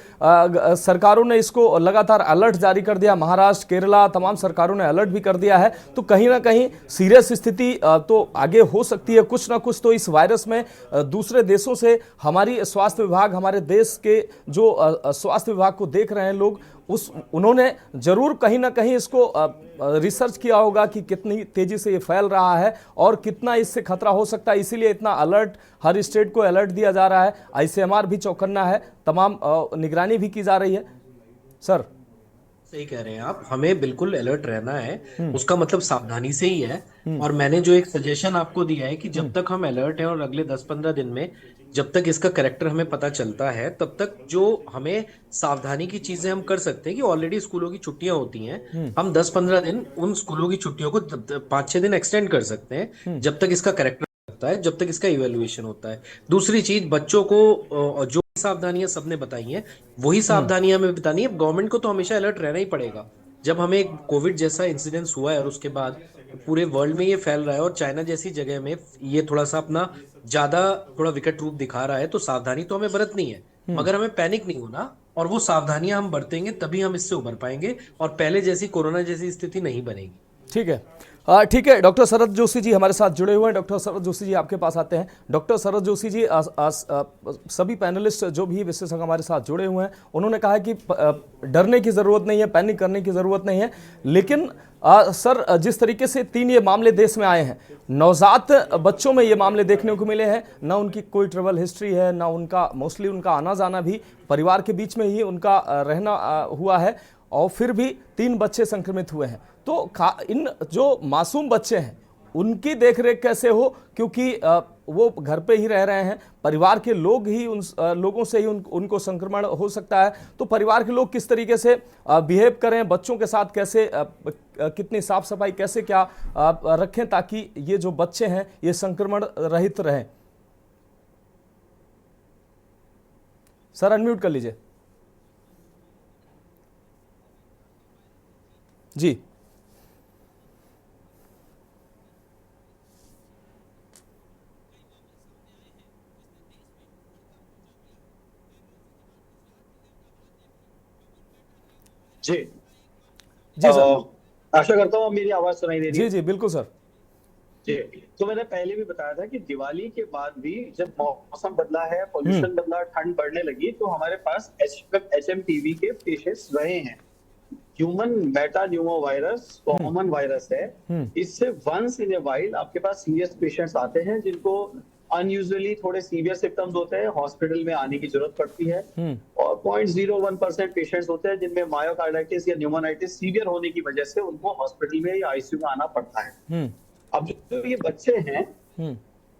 सरकारों ने इसको लगातार अलर्ट जारी कर दिया, महाराष्ट्र, केरला, तमाम सरकारों ने अलर्ट भी कर दिया है, तो कहीं ना कहीं सीरियस स्थिति तो आगे हो सकती है। कुछ ना कुछ तो इस वायरस में दूसरे देशों से हमारी स्वास्थ्य विभाग, हमारे देश के जो स्वास्थ्य विभाग को देख रहे हैं लोग, उन्होंने जरूर कहीं ना कहीं इसको रिसर्च किया होगा कि कितनी तेजी से ये फैल रहा है और कितना इससे खतरा हो सकता है। इसीलिए इतना अलर्ट, हर स्टेट को अलर्ट दिया जा रहा है, आईसीएमआर भी चौकन्ना है, तमाम निगरानी भी की जा रही है। सर सही कह रहे हैं आप, हमें बिल्कुल अलर्ट रहना है। उसका मतलब सावधानी से ही है। और मैंने जो एक सजेशन आपको दिया है कि जब तक हम अलर्ट हैं और अगले 10-15 दिन में जब तक इसका करेक्टर हमें पता चलता है, तब तक जो हमें सावधानी की चीजें हम कर सकते हैं कि ऑलरेडी स्कूलों की छुट्टियां होती हैं, हम 10-15 दिन उन स्कूलों की छुट्टियों को 5-6 दिन एक्सटेंड कर सकते हैं जब तक इसका करेक्टर होता है, जब तक इसका इवेल्युएशन होता है। दूसरी चीज, बच्चों को जो सावधानियां सबने बताई हैं वही सावधानियां हमें बतानी है। गवर्नमेंट को तो हमेशा अलर्ट रहना ही पड़ेगा। जब हमें एक कोविड जैसा इंसिडेंस हुआ है और उसके बाद पूरे वर्ल्ड में ये फैल रहा है और चाइना जैसी जगह में ये थोड़ा सा अपना ज्यादा थोड़ा विकट रूप दिखा रहा है, तो सावधानी तो हमें बरतनी है, मगर हमें पैनिक नहीं होना। और वो सावधानियां हम बरतेंगे तभी हम इससे उबर पाएंगे और पहले जैसी कोरोना जैसी स्थिति नहीं बनेगी। ठीक है, ठीक है। डॉक्टर शरद जोशी जी हमारे साथ जुड़े हुए हैं। डॉक्टर शरद जोशी जी, आपके पास आते हैं। डॉक्टर शरद जोशी जी, सभी पैनलिस्ट जो भी विशेषज्ञ हमारे साथ जुड़े हुए हैं, उन्होंने कहा है कि डरने की ज़रूरत नहीं है, पैनिक करने की ज़रूरत नहीं है। लेकिन सर, जिस तरीके से 3 ये मामले देश में आए हैं, नवजात बच्चों में ये मामले देखने को मिले हैं, ना उनकी कोई ट्रैवल हिस्ट्री है, ना उनका मोस्टली उनका आना जाना भी परिवार के बीच में ही उनका रहना हुआ है, और फिर भी 3 बच्चे संक्रमित हुए हैं। तो इन जो मासूम बच्चे हैं उनकी देखरेख कैसे हो, क्योंकि वो घर पे ही रह रहे हैं, परिवार के लोग ही उन लोगों से ही उनको संक्रमण हो सकता है। तो परिवार के लोग किस तरीके से बिहेव करें, बच्चों के साथ कैसे, कितनी साफ सफाई कैसे क्या रखें, ताकि ये जो बच्चे हैं ये संक्रमण रहित रहें। सर, अनम्यूट कर लीजिए। जी जी जी सर। आशा करता हूँ मेरी आवाज सुनाई दे रही जी है। जी बिल्कुल सर। जी, तो मैंने पहले भी बताया था कि दिवाली के बाद भी जब मौसम बदला है, पॉल्यूशन बदला, ठंड बढ़ने लगी, तो हमारे पास HMPV के पेशेंट्स रहे हैं। Human Meta Numa virus common virus है। इससे वंस इन ए वाइल आपके पास सीरियस पेशेंट्स आते हैं जिनको अनयूजुअली थोड़े सीवियर सिम्टम्स होते हैं, हॉस्पिटल में आने की जरूरत पड़ती है। और 0.01% पेशेंट्स होते हैं जिनमें मायोकार्डाइटिस या न्यूमोनाइटिस सीवियर होने की वजह से उनको हॉस्पिटल में या आईसीयू में आना पड़ता है। अब जो ये बच्चे हैं,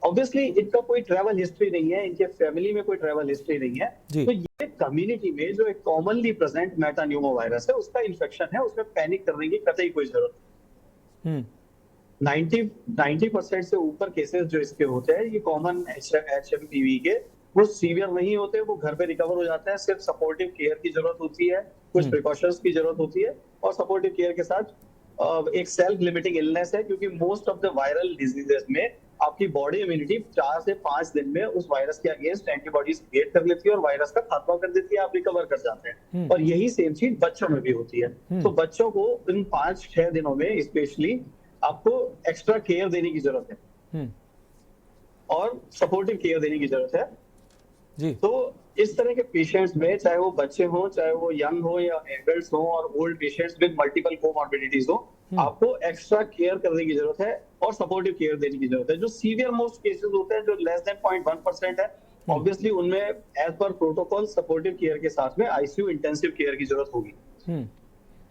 ऑब्वियसली इनका कोई ट्रैवल हिस्ट्री नहीं है, इनके फैमिली में कोई ट्रैवल हिस्ट्री नहीं है, तो ये कम्युनिटी में जो एक कॉमनली प्रेजेंट मेटान्यूमो वायरस है उसका इन्फेक्शन है, उसमें पैनिक करने की कतई कोई जरूरत नहीं। 90% से ऊपर केसेस जो इसके होते हैं, ये कॉमन HMPV के, वो सीवियर नहीं होते, वो घर पे रिकवर हो जाते हैं। सिर्फ सपोर्टिव केयर की जरूरत होती है, कुछ प्रिकॉशंस की जरूरत होती है, और सपोर्टिव केयर के साथ एक सेल्फ लिमिटिंग इलनेस है, क्योंकि most of the viral diseases में आपकी बॉडी इम्यूनिटी 4 से 5 दिन में उस वायरस के अगेंस्ट एंटीबॉडीज क्रिएट कर लेती है और वायरस का खात्मा कर देती है, आप रिकवर कर जाते हैं। और यही सेम चीज बच्चों में भी होती है। तो बच्चों को इन 5-6 दिनों में स्पेशली आपको एक्स्ट्रा केयर देने की जरूरत है और सपोर्टिव केयर देने की जरूरत है जी। तो इस तरह के पेशेंट्स में, चाहे वो बच्चे हों, चाहे वो यंग हो या एडल्ट्स हो, और old patients with multiple comorbidities हो, आपको एक्स्ट्रा केयर करने की जरूरत है और सपोर्टिव केयर देने की जरूरत है। जो सीवियर मोस्ट केसेस होते हैं, जो लेस देन 0.1% है, ऑब्वियसली उनमें as per protocol supportive care के साथ में आईसीयू इंटेंसिव केयर की जरूरत होगी।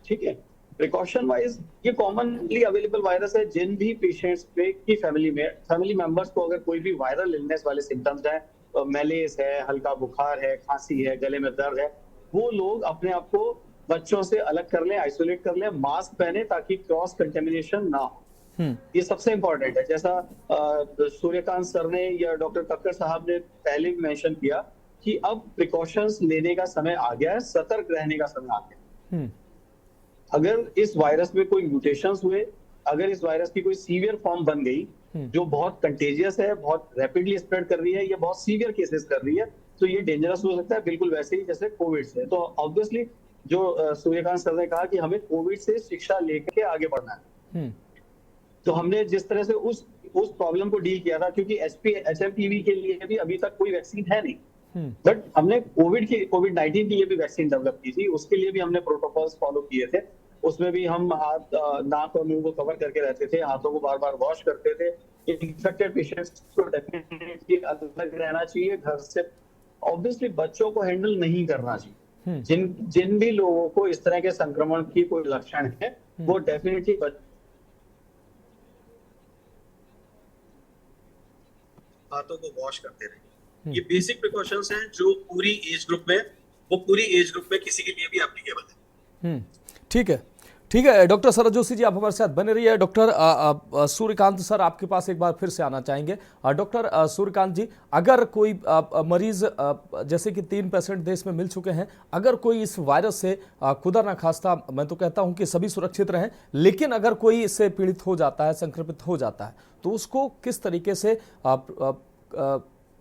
ठीक है। प्रिकॉशन वाइज ये कॉमनली अवेलेबल वायरस है। जिन भी पेशेंट्स पे की फैमिली मेंबर्स को अगर कोई भी वायरल इलनेस वाले सिम्टम्स हैं, मैलेस है, हल्का बुखार है, खांसी है, गले में दर्द है, वो लोग अपने आप को बच्चों से अलग कर लें, आइसोलेट कर लें, मास्क पहने ताकि क्रॉस कंटेमिनेशन ना हो। ये सबसे इंपॉर्टेंट है। जैसा सूर्यकांत सर ने या डॉक्टर कक्कड़ साहब ने पहले भी मेंशन किया कि अब प्रिकॉशंस लेने का समय आ गया है, सतर्क रहने का समय आ गया। अगर इस वायरस में कोई म्यूटेशंस हुए, अगर इस वायरस की कोई सीवियर फॉर्म बन गई जो बहुत कंटेजियस है, बहुत रैपिडली स्प्रेड कर रही है, या बहुत सीवियर केसेस कर रही है, तो ये डेंजरस हो सकता है, बिल्कुल वैसे ही जैसे कोविड से। तो ऑब्वियसली जो सूर्यकांत सर ने कहा कि हमें कोविड से शिक्षा लेकर आगे बढ़ना है, तो हमने जिस तरह से उस प्रॉब्लम को डील किया था, क्योंकि HMPV के लिए भी अभी तक कोई वैक्सीन है नहीं, बट हमने कोविड-19 के लिए भी वैक्सीन डेवलप की थी, उसके लिए भी हमने प्रोटोकॉल्स फॉलो किए थे। उसमें भी हम हाथ, नाक और मुंह को कवर करके रहते थे, हाथों को बार बार वॉश करते थे। इन्फेक्टेड पेशेंट्स को डेफिनेटली अलग रहना चाहिए घर से। ऑब्वियसली बच्चों को हैंडल नहीं करना चाहिए, जिन भी लोगों को इस तरह के संक्रमण की कोई लक्षण है वो डेफिनेटली हाथों को वॉश करते रहें। ये बेसिक प्रिकॉशंस हैं जो पूरी एज ग्रुप में किसी के लिए भी एप्लीकेबल है। ठीक है डॉक्टर सरत जोशी जी, आप हमारे साथ बने रहिए। डॉक्टर सूर्यकांत सर, आपके पास एक बार फिर से आना चाहेंगे। डॉक्टर सूर्यकांत जी, अगर कोई मरीज, जैसे कि 3 पेशेंट देश में मिल चुके हैं, अगर कोई इस वायरस से खुदा ना खास्ता, मैं तो कहता हूं कि सभी सुरक्षित रहें, लेकिन अगर कोई इससे पीड़ित हो जाता है, संक्रमित हो जाता है, तो उसको किस तरीके से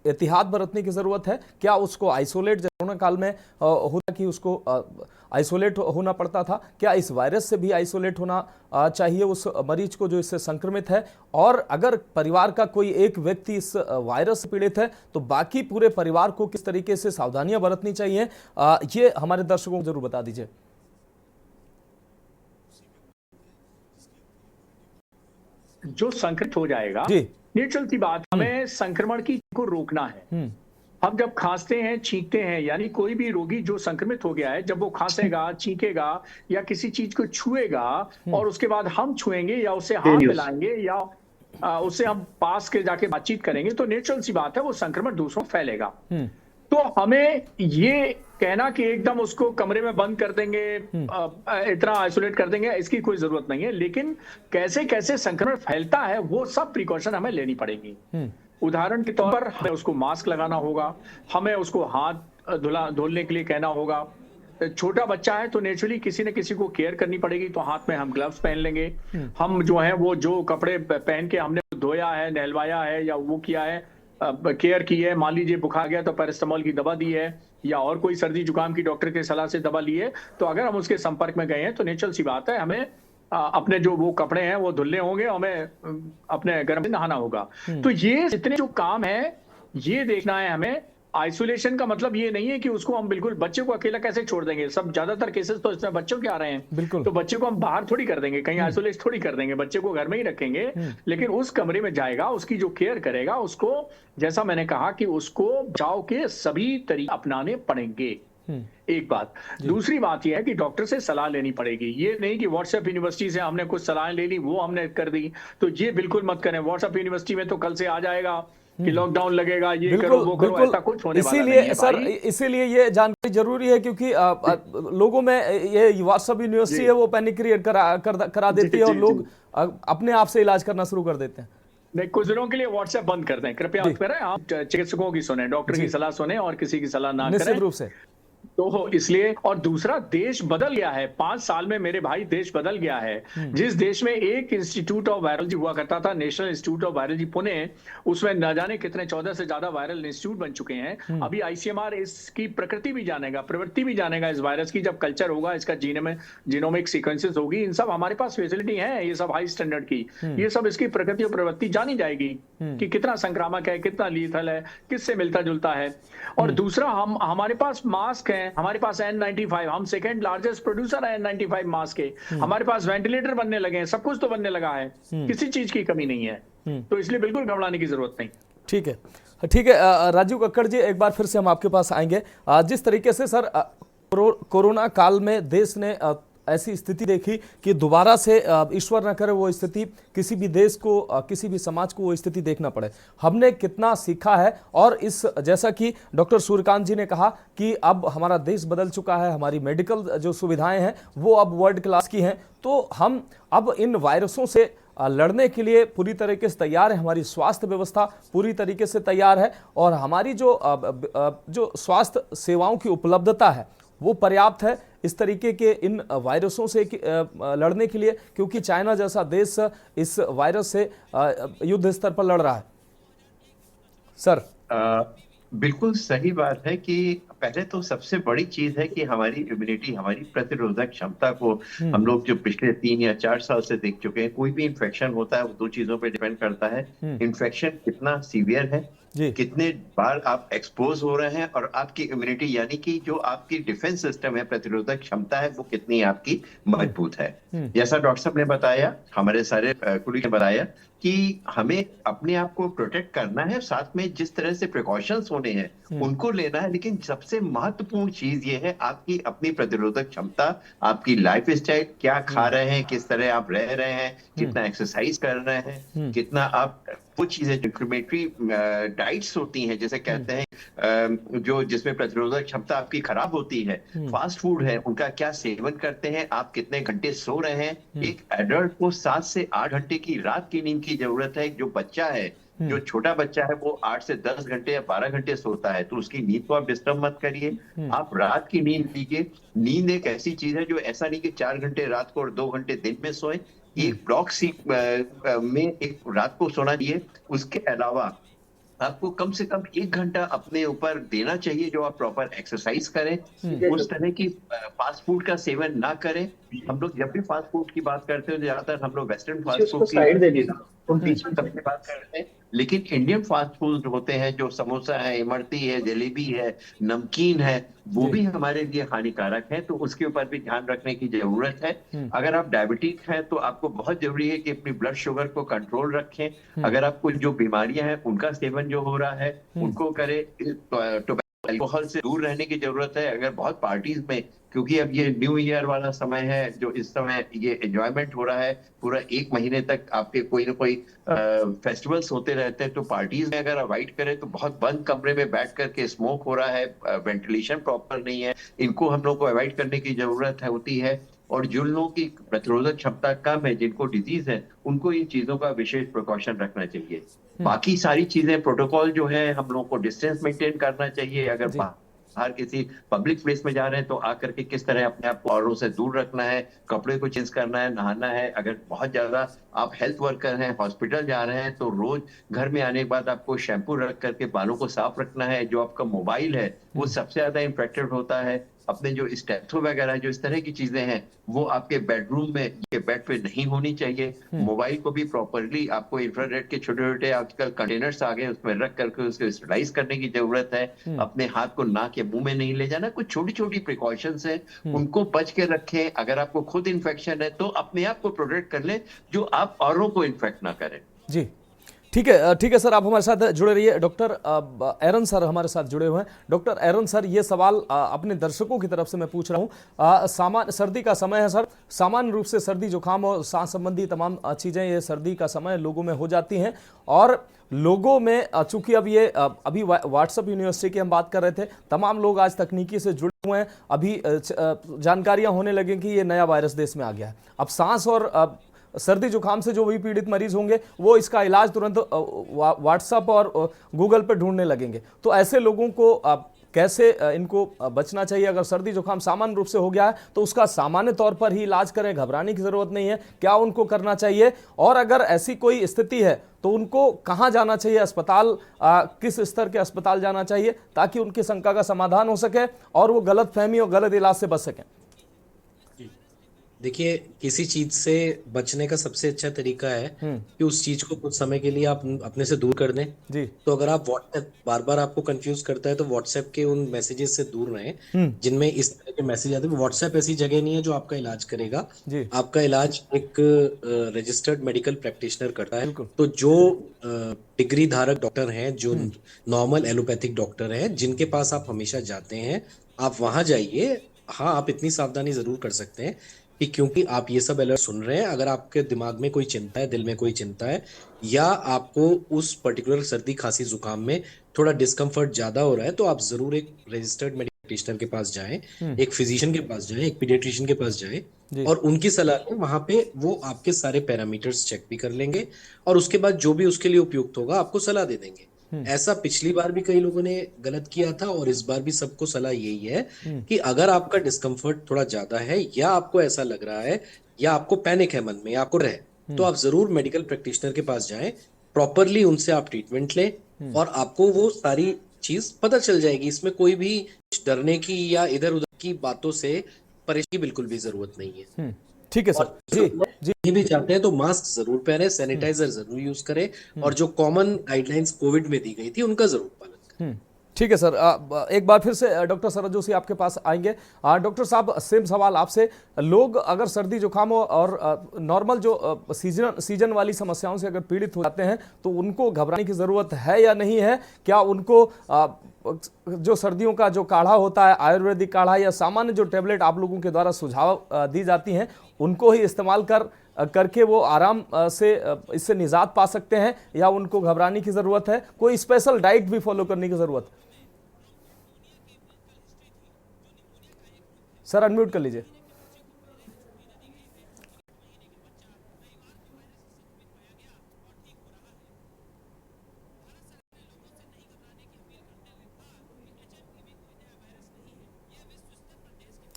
एहतियात बरतने की जरूरत है? क्या उसको आइसोलेट, कोरोना काल में होता कि उसको आइसोलेट होना पड़ता था, क्या इस वायरस से भी आइसोलेट होना चाहिए उस मरीज को जो इससे संक्रमित है? और अगर परिवार का कोई एक व्यक्ति इस वायरस से पीड़ित है तो बाकी पूरे परिवार को किस तरीके से सावधानियां बरतनी चाहिए, ये हमारे दर्शकों को जरूर बता दीजिए। जो संक्रमित हो जाएगा, नेचुरल सी बात, हमें संक्रमण को रोकना है। हम जब खांसते हैं, छींकते हैं, यानी कोई भी रोगी जो संक्रमित हो गया है, जब वो खांसेगा, छींकेगा या किसी चीज को छुएगा और उसके बाद हम छुएंगे या उससे हाथ मिलाएंगे या उससे हम पास के जाके बातचीत करेंगे, तो नेचुरल सी बात है वो संक्रमण दूसरों को फैलेगा। तो हमें ये कहना कि एकदम उसको कमरे में बंद कर देंगे, इतना आइसोलेट कर देंगे, इसकी कोई जरूरत नहीं है। लेकिन कैसे कैसे संक्रमण फैलता है वो सब प्रिकॉशन हमें लेनी पड़ेगी। उदाहरण के तौर पर हमें उसको मास्क लगाना होगा, हमें उसको हाथ धुलने के लिए कहना होगा। छोटा बच्चा है तो नेचुरली किसी न किसी को केयर करनी पड़ेगी, तो हाथ में हम ग्लव्स पहन लेंगे। हम जो है वो जो कपड़े पहन के हमने धोया है, नहलवाया है या वो किया है, केयर की है, मान लीजिए बुखार गया तो पैरासिटामोल की दवा दी है या और कोई सर्दी जुकाम की डॉक्टर के सलाह से दवा ली है, तो अगर हम उसके संपर्क में गए हैं तो नेचुरल सी बात है हमें अपने जो वो कपड़े हैं वो धुलने होंगे, हमें अपने गर्म से नहाना होगा। तो ये इतने जो काम है ये देखना है हमें। आइसोलेशन का मतलब ये नहीं है कि उसको हम बिल्कुल बच्चे को अकेला कैसे छोड़ देंगे। सब ज्यादातर केसेस तो इसमें बच्चों के आ रहे हैं, तो बच्चे को हम बाहर थोड़ी कर देंगे, कहीं आइसोलेट थोड़ी कर देंगे, बच्चे को घर में ही रखेंगे। लेकिन उस कमरे में जाएगा, उसकी जो केयर करेगा, उसको जैसा मैंने कहा कि उसको बचाव के सभी तरीके अपनाने पड़ेंगे। एक बात। दूसरी बात यह है कि डॉक्टर से सलाह लेनी पड़ेगी। ये नहीं कि व्हाट्सएप यूनिवर्सिटी से हमने कुछ सलाह ले ली, वो हमने कर दी, तो ये बिल्कुल मत करें। व्हाट्सएप यूनिवर्सिटी में तो कल से आ जाएगा कि लॉकडाउन लगेगा, ये करो वो करो, ऐसा कुछ होने वाला नहीं है। सर, इसीलिए ये जानकारी जरूरी है, क्योंकि लोगों में ये व्हाट्सएप यूनिवर्सिटी है वो पैनिक क्रिएट करा देती है और लोग अपने आप से इलाज करना शुरू कर देते हैं। नहीं, कुछ दिनों के लिए व्हाट्सएप बंद कर दें, कृपया मत करें। आप चिकित्सकों की सुने, डॉक्टर की सलाह सुने और किसी की सलाह ना करें, निश्चित रूप से। तो इसलिए, और दूसरा, देश बदल गया है 5 साल में मेरे भाई, देश बदल गया है। जिस देश में एक इंस्टीट्यूट ऑफ वायरोलॉजी हुआ करता था, national institute of virology Pune, उसमें न जाने कितने 14 से ज्यादा वायरल इंस्टीट्यूट बन चुके हैं। अभी आईसीएमआर इसकी प्रकृति भी जानेगा, प्रवृत्ति भी जानेगा इस वायरस की, जब कल्चर होगा, इसका जीनोमिक सीक्वेंसेस होगी, इन सब हमारे पास फैसिलिटी है, ये सब हाई स्टैंडर्ड की, ये सब इसकी प्रकृति और प्रवृत्ति जानी जाएगी कि कितना संक्रामक है, कितना लीथल है, किससे मिलता जुलता है। और दूसरा, हमारे पास मास्क है, हमारे पास N95, हम सेकेंड लार्जेस्ट प्रोड्यूसर है N95 मास्क के, हमारे पास वेंटिलेटर बनने लगे हैं, सब कुछ तो बनने लगा है, किसी चीज की कमी नहीं है। तो इसलिए बिल्कुल घबराने की जरूरत नहीं। ठीक है राजीव कक्कड़ जी, एक बार फिर से हम आपके पास आएंगे। जिस तरीके से सर कोरोना काल में देश ने ऐसी स्थिति देखी कि दोबारा से ईश्वर न करे वो स्थिति किसी भी देश को, किसी भी समाज को वो स्थिति देखना पड़े, हमने कितना सीखा है। और इस, जैसा कि डॉक्टर सूर्यकांत जी ने कहा कि अब हमारा देश बदल चुका है, हमारी मेडिकल जो सुविधाएं हैं वो अब वर्ल्ड क्लास की हैं, तो हम अब इन वायरसों से लड़ने के लिए पूरी तरीके से तैयार है, हमारी स्वास्थ्य व्यवस्था पूरी तरीके से तैयार है और हमारी जो स्वास्थ्य सेवाओं की उपलब्धता है वो पर्याप्त है इस तरीके के इन वायरसों से लड़ने के लिए, क्योंकि चाइना जैसा देश इस वायरस से युद्ध स्तर पर लड़ रहा है। सर, बिल्कुल सही बात है कि पहले तो सबसे बड़ी चीज है कि हमारी इम्यूनिटी, हमारी प्रतिरोधक क्षमता को हम लोग जो पिछले 3 या 4 साल से देख चुके हैं, कोई भी इन्फेक्शन होता है वो 2 चीजों पे डिपेंड करता है। इन्फेक्शन कितना सीवियर है जी। कितने बार आप एक्सपोज हो रहे हैं, और आपकी इम्यूनिटी यानी कि जो आपकी डिफेंस सिस्टम है, प्रतिरोधक क्षमता है, वो कितनी आपकी मजबूत है। जैसा डॉक्टर साहब ने बताया, हमारे सारे कुलीग ने बताया कि हमें अपने आप को प्रोटेक्ट करना है, साथ में जिस तरह से प्रिकॉशंस होने हैं उनको लेना है, लेकिन सबसे महत्वपूर्ण चीज ये है आपकी अपनी प्रतिरोधक क्षमता, आपकी लाइफ स्टाइल, क्या खा रहे हैं, किस तरह आप रह रहे हैं, कितना एक्सरसाइज कर रहे हैं, कितना आप वो चीजें जो इन्फ्लेमेटरी डाइट्स होती हैं, जैसे कहते हैं जो जिसमें प्रतिरोधक क्षमता आपकी खराब होती है, फास्ट फूड है, उनका क्या सेवन करते हैं, आप कितने घंटे सो रहे हैं। एक एडल्ट को 7 से 8 घंटे की रात की नींद की जरूरत है। जो बच्चा है, जो छोटा बच्चा है, वो 8 से 10 घंटे या 12 घंटे सोता है, तो उसकी नींद को आप डिस्टर्ब मत करिए, आप रात की नींद लीजिए। नींद एक ऐसी चीज है जो ऐसा नहीं कि 4 घंटे रात को और 2 घंटे दिन में सोए, एक ब्लॉक सी में एक रात को सोना चाहिए। उसके अलावा आपको कम से कम 1 घंटा अपने ऊपर देना चाहिए जो आप प्रॉपर एक्सरसाइज करें, उस तरह की फास्ट फूड का सेवन ना करें। हम लोग जब भी फास्ट फूड की बात करते हैं, ज्यादातर हम लोग वेस्टर्न फास्ट फूड की बात करते हैं, लेकिन इंडियन फास्ट फूड होते हैं, जो समोसा है, इमरती है, जलेबी है, नमकीन है, वो भी हमारे लिए हानिकारक है, तो उसके ऊपर भी ध्यान रखने की जरूरत है। अगर आप डायबिटिक हैं तो आपको बहुत जरूरी है कि अपनी ब्लड शुगर को कंट्रोल रखें। अगर आपको जो बीमारियां हैं उनका सेवन जो हो रहा है उनको करें। अल्कोहल से दूर रहने की जरूरत है। अगर बहुत पार्टीज में, क्योंकि अब ये न्यू ईयर वाला समय है, जो इस समय ये एंजॉयमेंट हो रहा है, पूरा 1 महीने तक आपके कोई ना कोई फेस्टिवल्स होते रहते हैं, तो पार्टीज में अगर अवॉइड करें तो बहुत बंद कमरे में बैठ करके स्मोक हो रहा है, वेंटिलेशन प्रॉपर नहीं है, इनको हम लोग को अवॉइड करने की जरूरत होती है। और जिन लोगों की प्रतिरोधक क्षमता कम है, जिनको डिजीज है, उनको इन चीजों का विशेष प्रिकॉशन रखना चाहिए। बाकी सारी चीजें प्रोटोकॉल जो है, हम लोग को डिस्टेंस मेंटेन करना चाहिए। अगर बाहर किसी पब्लिक प्लेस में जा रहे हैं तो आकर के किस तरह अपने आप को औरों से दूर रखना है, कपड़े को चेंज करना है, नहाना है। अगर बहुत ज्यादा आप हेल्थ वर्कर हैं, हॉस्पिटल जा रहे हैं, तो रोज घर में आने के बाद आपको शैम्पू रख करके बालों को साफ रखना है। जो आपका मोबाइल है वो सबसे ज्यादा इन्फेक्टेड होता है। अपने जो स्टेथो वगैरह, जो इस तरह की चीजें हैं, वो आपके बेडरूम में, ये बेड पे नहीं होनी चाहिए। मोबाइल को भी प्रॉपरली आपको इंफ्रारेड के छोटे छोटे आजकल कंटेनर्स आ गए, उसमें रख करके उसको स्टरलाइज करने की जरूरत है। अपने हाथ को नाक के मुंह में नहीं ले जाना। कुछ छोटी छोटी प्रिकॉशंस हैं, उनको बच के रखें। अगर आपको खुद इन्फेक्शन है तो अपने आप को प्रोटेक्ट कर लें, जो आप औरों को इन्फेक्ट ना करें। जी ठीक है सर, आप हमारे साथ जुड़े रहिए। डॉक्टर एरन सर हमारे साथ जुड़े हुए हैं। डॉक्टर एरन सर, ये सवाल अपने दर्शकों की तरफ से मैं पूछ रहा हूँ। सर्दी का समय है सर, सामान्य रूप से सर्दी जुकाम और सांस संबंधी तमाम चीज़ें ये सर्दी का समय लोगों में हो जाती हैं, और लोगों में चूंकि अब ये अभी व्हाट्सएप यूनिवर्सिटी की हम बात कर रहे थे, तमाम लोग आज तकनीकी से जुड़े हुए हैं। अभी जानकारियाँ होने लगी कि ये नया वायरस देश में आ गया है। अब सांस और सर्दी जुकाम से जो भी पीड़ित मरीज होंगे वो इसका इलाज तुरंत व्हाट्सएप और गूगल पे ढूंढने लगेंगे। तो ऐसे लोगों को कैसे इनको बचना चाहिए? अगर सर्दी जुकाम सामान्य रूप से हो गया है तो उसका सामान्य तौर पर ही इलाज करें, घबराने की जरूरत नहीं है। क्या उनको करना चाहिए? और अगर ऐसी कोई स्थिति है तो उनको कहाँ जाना चाहिए? अस्पताल, किस स्तर के अस्पताल जाना चाहिए ताकि उनकी शंका का समाधान हो सके और वो गलत फहमी और गलत इलाज से बच सकें? देखिए, किसी चीज से बचने का सबसे अच्छा तरीका है कि उस चीज को कुछ समय के लिए आप अपने से दूर कर दें। जी। तो अगर आप व्हाट्सएप बार बार आपको कंफ्यूज करता है तो व्हाट्सएप के उन मैसेजेस से दूर रहें जिनमें इस तरह के मैसेज आते हैं। व्हाट्सएप ऐसी जगह नहीं है जो आपका इलाज करेगा। जी। आपका इलाज एक रजिस्टर्ड मेडिकल प्रैक्टिशनर करता है। तो जो डिग्री धारक डॉक्टर हैं, जो नॉर्मल एलोपैथिक डॉक्टर हैं, जिनके पास आप हमेशा जाते हैं, आप वहां जाइए। हाँ, आप इतनी सावधानी जरूर कर सकते हैं कि क्योंकि आप ये सब अलर्ट सुन रहे हैं, अगर आपके दिमाग में कोई चिंता है, दिल में कोई चिंता है, या आपको उस पर्टिकुलर सर्दी खांसी जुकाम में थोड़ा डिस्कम्फर्ट ज्यादा हो रहा है, तो आप जरूर एक रजिस्टर्ड मेडिकल प्रैक्टिशनर के पास जाएं, एक फिजिशियन के पास जाएं, एक पीडियाट्रिशियन के पास जाएं और उनकी सलाह लें। वहां पे वो आपके सारे पैरामीटर्स चेक भी कर लेंगे और उसके बाद जो भी उसके लिए उपयुक्त होगा आपको सलाह दे देंगे। ऐसा पिछली बार भी कई लोगों ने गलत किया था और इस बार भी सबको सलाह यही है कि अगर आपका डिस्कम्फर्ट थोड़ा ज्यादा है, या आपको ऐसा लग रहा है, या आपको पैनिक है मन में, या आपको रहे, तो आप जरूर मेडिकल प्रैक्टिशनर के पास जाएं, प्रॉपरली उनसे आप ट्रीटमेंट लें और आपको वो सारी चीज पता चल जाएगी। इसमें कोई भी डरने की या इधर उधर की बातों से परेशानी बिल्कुल भी जरूरत नहीं है। ठीक है सर। जी ये भी चाहते हैं तो मास्क जरूर पहने, सैनिटाइजर जरूर यूज करें और जो कॉमन गाइडलाइंस कोविड में दी गई थी उनका जरूर पालन करें। ठीक है सर, एक बार फिर से डॉक्टर सरत जोशी आपके पास आएंगे। डॉक्टर साहब, सेम सवाल आपसे। लोग अगर सर्दी जुकाम हो और नॉर्मल जो सीजन वाली समस्याओं से अगर पीड़ित हो जाते हैं तो उनको घबराने की ज़रूरत है या नहीं है? क्या उनको जो सर्दियों का जो काढ़ा होता है, आयुर्वेदिक काढ़ा या सामान्य जो टेबलेट आप लोगों के द्वारा सुझाव दी जाती हैं, उनको ही इस्तेमाल करके वो आराम से इससे निजात पा सकते हैं या उनको घबराने की ज़रूरत है? कोई स्पेशल डाइट भी फॉलो करने की ज़रूरत है? सर अनम्यूट कर लीजिए।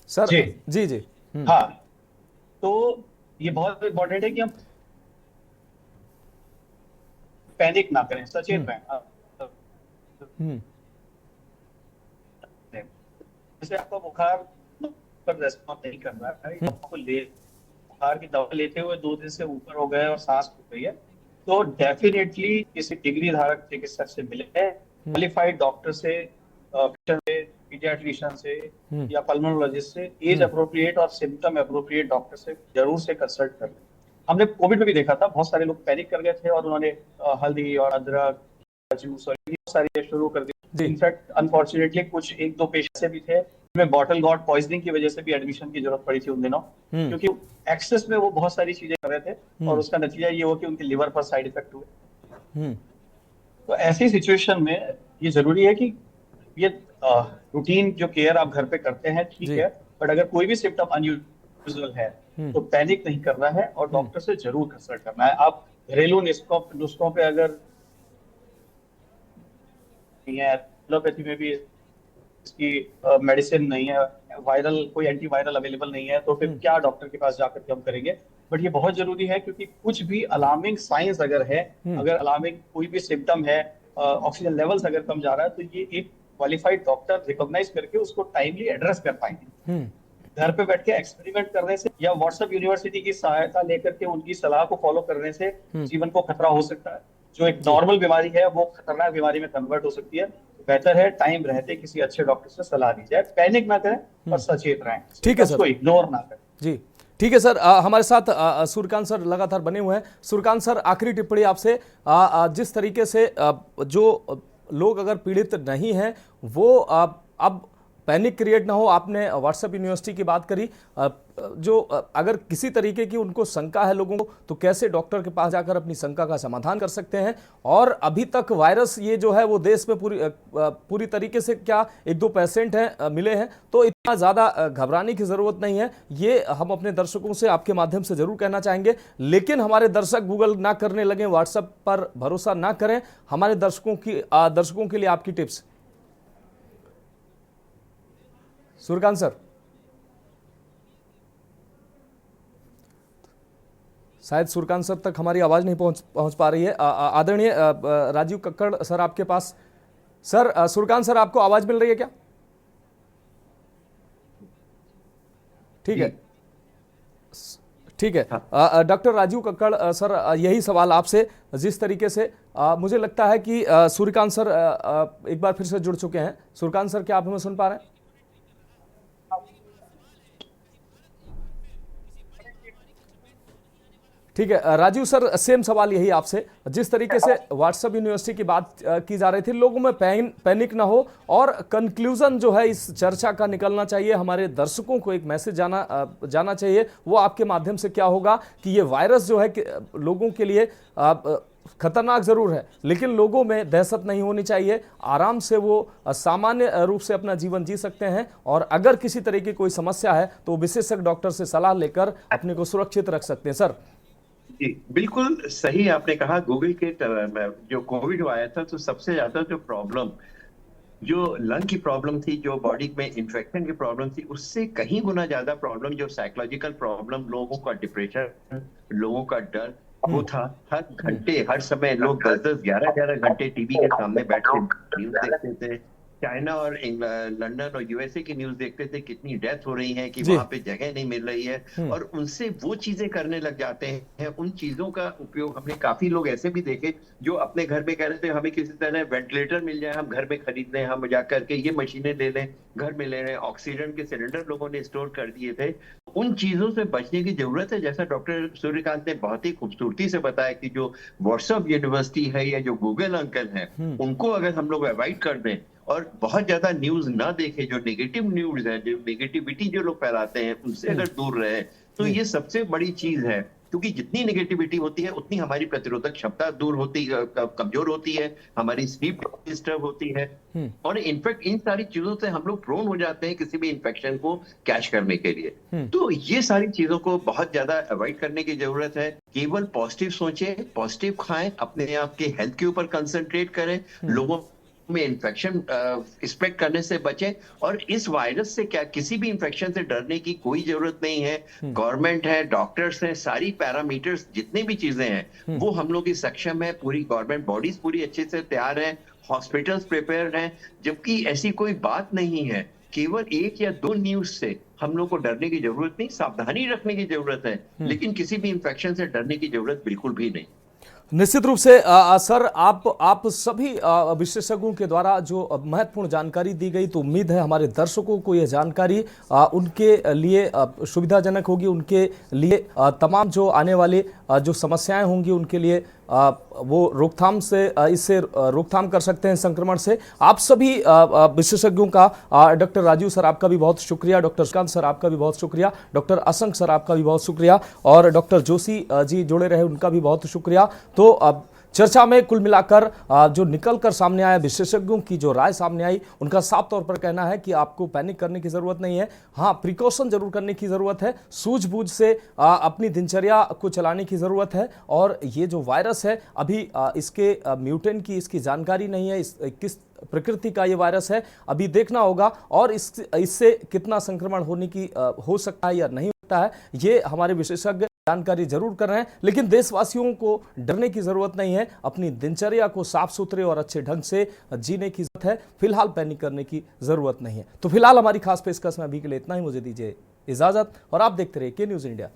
सर जी जी। हाँ, तो ये बहुत इंपॉर्टेंट है कि हम पैनिक ना करें, सचेत रहें। जैसे आपका बुखार पर रेस्पॉन्स नहीं कर रहा है, आपको बुखार की दवा लेते हुए 2 दिन से ऊपर हो गए और सांस रुक गई है, तो डेफिनेटली किसी डिग्री धारक चिकित्सक से मिले, क्वालिफाइड डॉक्टर से, पीडियाट्रिशियन से या पल्मोनोलॉजिस्ट से, एज अप्रोप्रिएट और सिम्टम अप्रोप्रिएट डॉक्टर से जरूर से कंसल्ट कर लें। हमने कोविड में भी देखा था, बहुत सारे लोग पैनिक कर गए थे और उन्होंने हल्दी और अदरक, जूस और ये सारी शुरू कर दी। इनफैक्ट अनफॉर्चुनेटली कुछ 1-2 पेशेंट से भी थे जिनमें बॉटल गॉड पॉइजनिंग की वजह से भी एडमिशन की जरूरत पड़ी थी उन दिनों, क्योंकि एक्सेस में वो बहुत सारी चीजें कर रहे थे और उसका नतीजा ये हुआ कि उनके लिवर पर साइड इफेक्ट हुए। तो ऐसी सिचुएशन में ये जरूरी है कि ये रूटीन जो केयर आप घर पे करते हैं ठीक है, बट अगर कोई भी सिम्टम अनयूजुअल है तो पैनिक नहीं करना है और डॉक्टर से जरूर कंसल्ट करना है। आप घरेलू नुस्खों पे अगर नहीं है, एलोपैथी में भी इसकी मेडिसिन नहीं है, वायरल कोई एंटीवायरल अवेलेबल नहीं है, तो फिर क्या डॉक्टर के पास जाकर के हम करेंगे? बट ये बहुत जरूरी है क्योंकि कुछ भी अलार्मिंग साइंस अगर है, अगर अलार्मिंग कोई भी सिम्टम है, ऑक्सीजन लेवल्स अगर कम जा रहा है, तो ये एक क्वालिफाइड डॉक्टर रिकॉग्नाइज करके उसको टाइमली एड्रेस कर पाएंगे। घर पे बैठ के एक्सपेरिमेंट करने से या व्हाट्सएप यूनिवर्सिटी की सहायता लेकर के उनकी सलाह को फॉलो करने से जीवन को खतरा हो सकता है। जो एक नॉर्मल बीमारी है वो खतरनाक बीमारी में कन्वर्ट हो सकती है। बेहतर है टाइम रहते किसी अच्छे डॉक्टर से सलाह दी जाए, पैनिक ना करें और सचेत रहें। ठीक है सर, उसको इग्नोर ना करें। जी ठीक है सर। हमारे साथ सूर्यकांत सर लगातार बने हुए हैं। सूर्यकांत सर, आखिरी टिप्पणी आपसे। जिस तरीके से जो लोग अगर पीड़ित नहीं हैं वो अब पैनिक क्रिएट ना हो, आपने व्हाट्सएप यूनिवर्सिटी की बात करी, जो अगर किसी तरीके की उनको शंका है लोगों को तो कैसे डॉक्टर के पास जाकर अपनी शंका का समाधान कर सकते हैं। और अभी तक वायरस ये जो है वो देश में पूरी तरीके से क्या 1-2 पेशेंट हैं मिले हैं, तो इतना ज़्यादा घबराने की ज़रूरत नहीं है, ये हम अपने दर्शकों से आपके माध्यम से ज़रूर कहना चाहेंगे। लेकिन हमारे दर्शक गूगल ना करने लगे, व्हाट्सएप पर भरोसा ना करें। हमारे दर्शकों के लिए आपकी टिप्स। सूर्यकांत सर, शायद सूर्यकांत सर तक हमारी आवाज नहीं पहुंच पा रही है। आदरणीय राजीव कक्कड़ सर आपके पास। सर, सूर्यकांत सर आपको आवाज मिल रही है क्या? ठीक है, ठीक है। डॉक्टर राजीव कक्कड़ सर, यही सवाल आपसे। जिस तरीके से मुझे लगता है कि सूर्यकांत सर एक बार फिर से जुड़ चुके हैं। सूर्यकांत सर, क्या आप हमें सुन पा रहे हैं? ठीक है राजीव सर, सेम सवाल यही आपसे। जिस तरीके से व्हाट्सएप यूनिवर्सिटी की बात की जा रही थी, लोगों में पैनिक ना हो और कंक्लूजन जो है इस चर्चा का निकलना चाहिए, हमारे दर्शकों को एक मैसेज जाना चाहिए, वो आपके माध्यम से क्या होगा कि ये वायरस जो है लोगों के लिए खतरनाक जरूर है, लेकिन लोगों में दहशत नहीं होनी चाहिए। आराम से वो सामान्य रूप से अपना जीवन जी सकते हैं और अगर किसी तरह की कोई समस्या है तो विशेषज्ञ डॉक्टर से सलाह लेकर अपने को सुरक्षित रख सकते हैं। सर जी, बिल्कुल सही आपने कहा। गूगल के जो कोविड आया था तो सबसे ज्यादा जो प्रॉब्लम, जो लंग की प्रॉब्लम थी, जो बॉडी में इन्फेक्शन की प्रॉब्लम थी, उससे कहीं गुना ज्यादा प्रॉब्लम जो साइकोलॉजिकल प्रॉब्लम, लोगों का डिप्रेशन, लोगों का डर, वो था। हर घंटे हर समय लोग 10-10, 11-11 घंटे टीवी के सामने बैठ के न्यूज देखते थे, चाइना और लंदन और यूएसए की न्यूज देखते थे, कितनी डेथ हो रही है कि जी। वहां पे जगह नहीं मिल रही है, और उनसे वो चीजें करने लग जाते हैं। उन चीजों का उपयोग हमने काफी लोग ऐसे भी देखे जो अपने घर में कह रहे थे हमें किसी तरह वेंटिलेटर मिल जाए, हम घर में खरीद लें, हम जाकर के ये मशीनें ले लें, घर में ले लें, ऑक्सीजन के सिलेंडर लोगों ने स्टोर कर दिए थे। उन चीजों से बचने की जरूरत है। जैसा डॉक्टर सूर्यकांत ने बहुत ही खूबसूरती से बताया कि जो व्हाट्सएप यूनिवर्सिटी है या जो गूगल अंकल हैं, उनको अगर हम लोग अवॉइड कर दें और बहुत ज्यादा न्यूज ना देखें, जो नेगेटिव न्यूज है, जो नेगेटिविटी जो लोग फैलाते हैं, उनसे अगर दूर रहे, तो ये सबसे बड़ी चीज है। क्योंकि जितनी नेगेटिविटी होती है उतनी हमारी प्रतिरोधक क्षमता दूर होती कमजोर होती है, हमारी स्लीप डिस्टर्ब होती है, और इनफैक्ट इन सारी चीजों से हम लोग प्रोन हो जाते हैं किसी भी इन्फेक्शन को कैच करने के लिए। तो ये सारी चीजों को बहुत ज्यादा अवॉइड करने की जरूरत है। केवल पॉजिटिव सोचें, पॉजिटिव खाएं, अपने आप के हेल्थ के ऊपर कंसंट्रेट करें, लोगों में इन्फेक्शन स्प्रेड करने से बचें, और इस वायरस से क्या किसी भी इन्फेक्शन से डरने की कोई जरूरत नहीं है। गवर्नमेंट है, डॉक्टर्स हैं, सारी पैरामीटर्स जितनी भी चीजें हैं वो हम लोग की सक्षम है, पूरी गवर्नमेंट बॉडीज पूरी अच्छे से तैयार है, हॉस्पिटल्स प्रिपेयर्ड हैं, जबकि ऐसी कोई बात नहीं है। केवल एक या दो न्यूज से हम लोग को डरने की जरूरत नहीं, सावधानी रखने की जरूरत है, लेकिन किसी भी इन्फेक्शन से डरने की जरूरत बिल्कुल भी नहीं। निश्चित रूप से सर, आप सभी विशेषज्ञों के द्वारा जो महत्वपूर्ण जानकारी दी गई, तो उम्मीद है हमारे दर्शकों को यह जानकारी उनके लिए सुविधाजनक होगी, उनके लिए तमाम जो आने वाले जो समस्याएं होंगी उनके लिए वो रोकथाम से इससे रोकथाम कर सकते हैं संक्रमण से। आप सभी विशेषज्ञों का, डॉक्टर राजीव सर आपका भी बहुत शुक्रिया, डॉक्टर श्रीकांत सर आपका भी बहुत शुक्रिया, डॉक्टर असंक सर आपका भी बहुत शुक्रिया, और डॉक्टर जोशी जी जुड़े रहे उनका भी बहुत शुक्रिया। तो अब चर्चा में कुल मिलाकर जो निकल कर सामने आया, विशेषज्ञों की जो राय सामने आई, उनका साफ तौर पर कहना है कि आपको पैनिक करने की जरूरत नहीं है। हाँ, प्रिकॉशन जरूर करने की जरूरत है, सूझबूझ से अपनी दिनचर्या को चलाने की जरूरत है। और ये जो वायरस है, अभी इसके म्यूटेंट की इसकी जानकारी नहीं है, किस प्रकृति का ये वायरस है, अभी देखना होगा, और इससे कितना संक्रमण होने की हो सकता है या नहीं होता है, ये हमारे विशेषज्ञ जानकारी जरूर कर रहे हैं। लेकिन देशवासियों को डरने की जरूरत नहीं है, अपनी दिनचर्या को साफ सुथरे और अच्छे ढंग से जीने की जरूरत है, फिलहाल पैनिक करने की जरूरत नहीं है। तो फिलहाल हमारी खास पेशकश में अभी के लिए इतना ही, मुझे दीजिए इजाजत, और आप देखते रहिए के न्यूज़ इंडिया।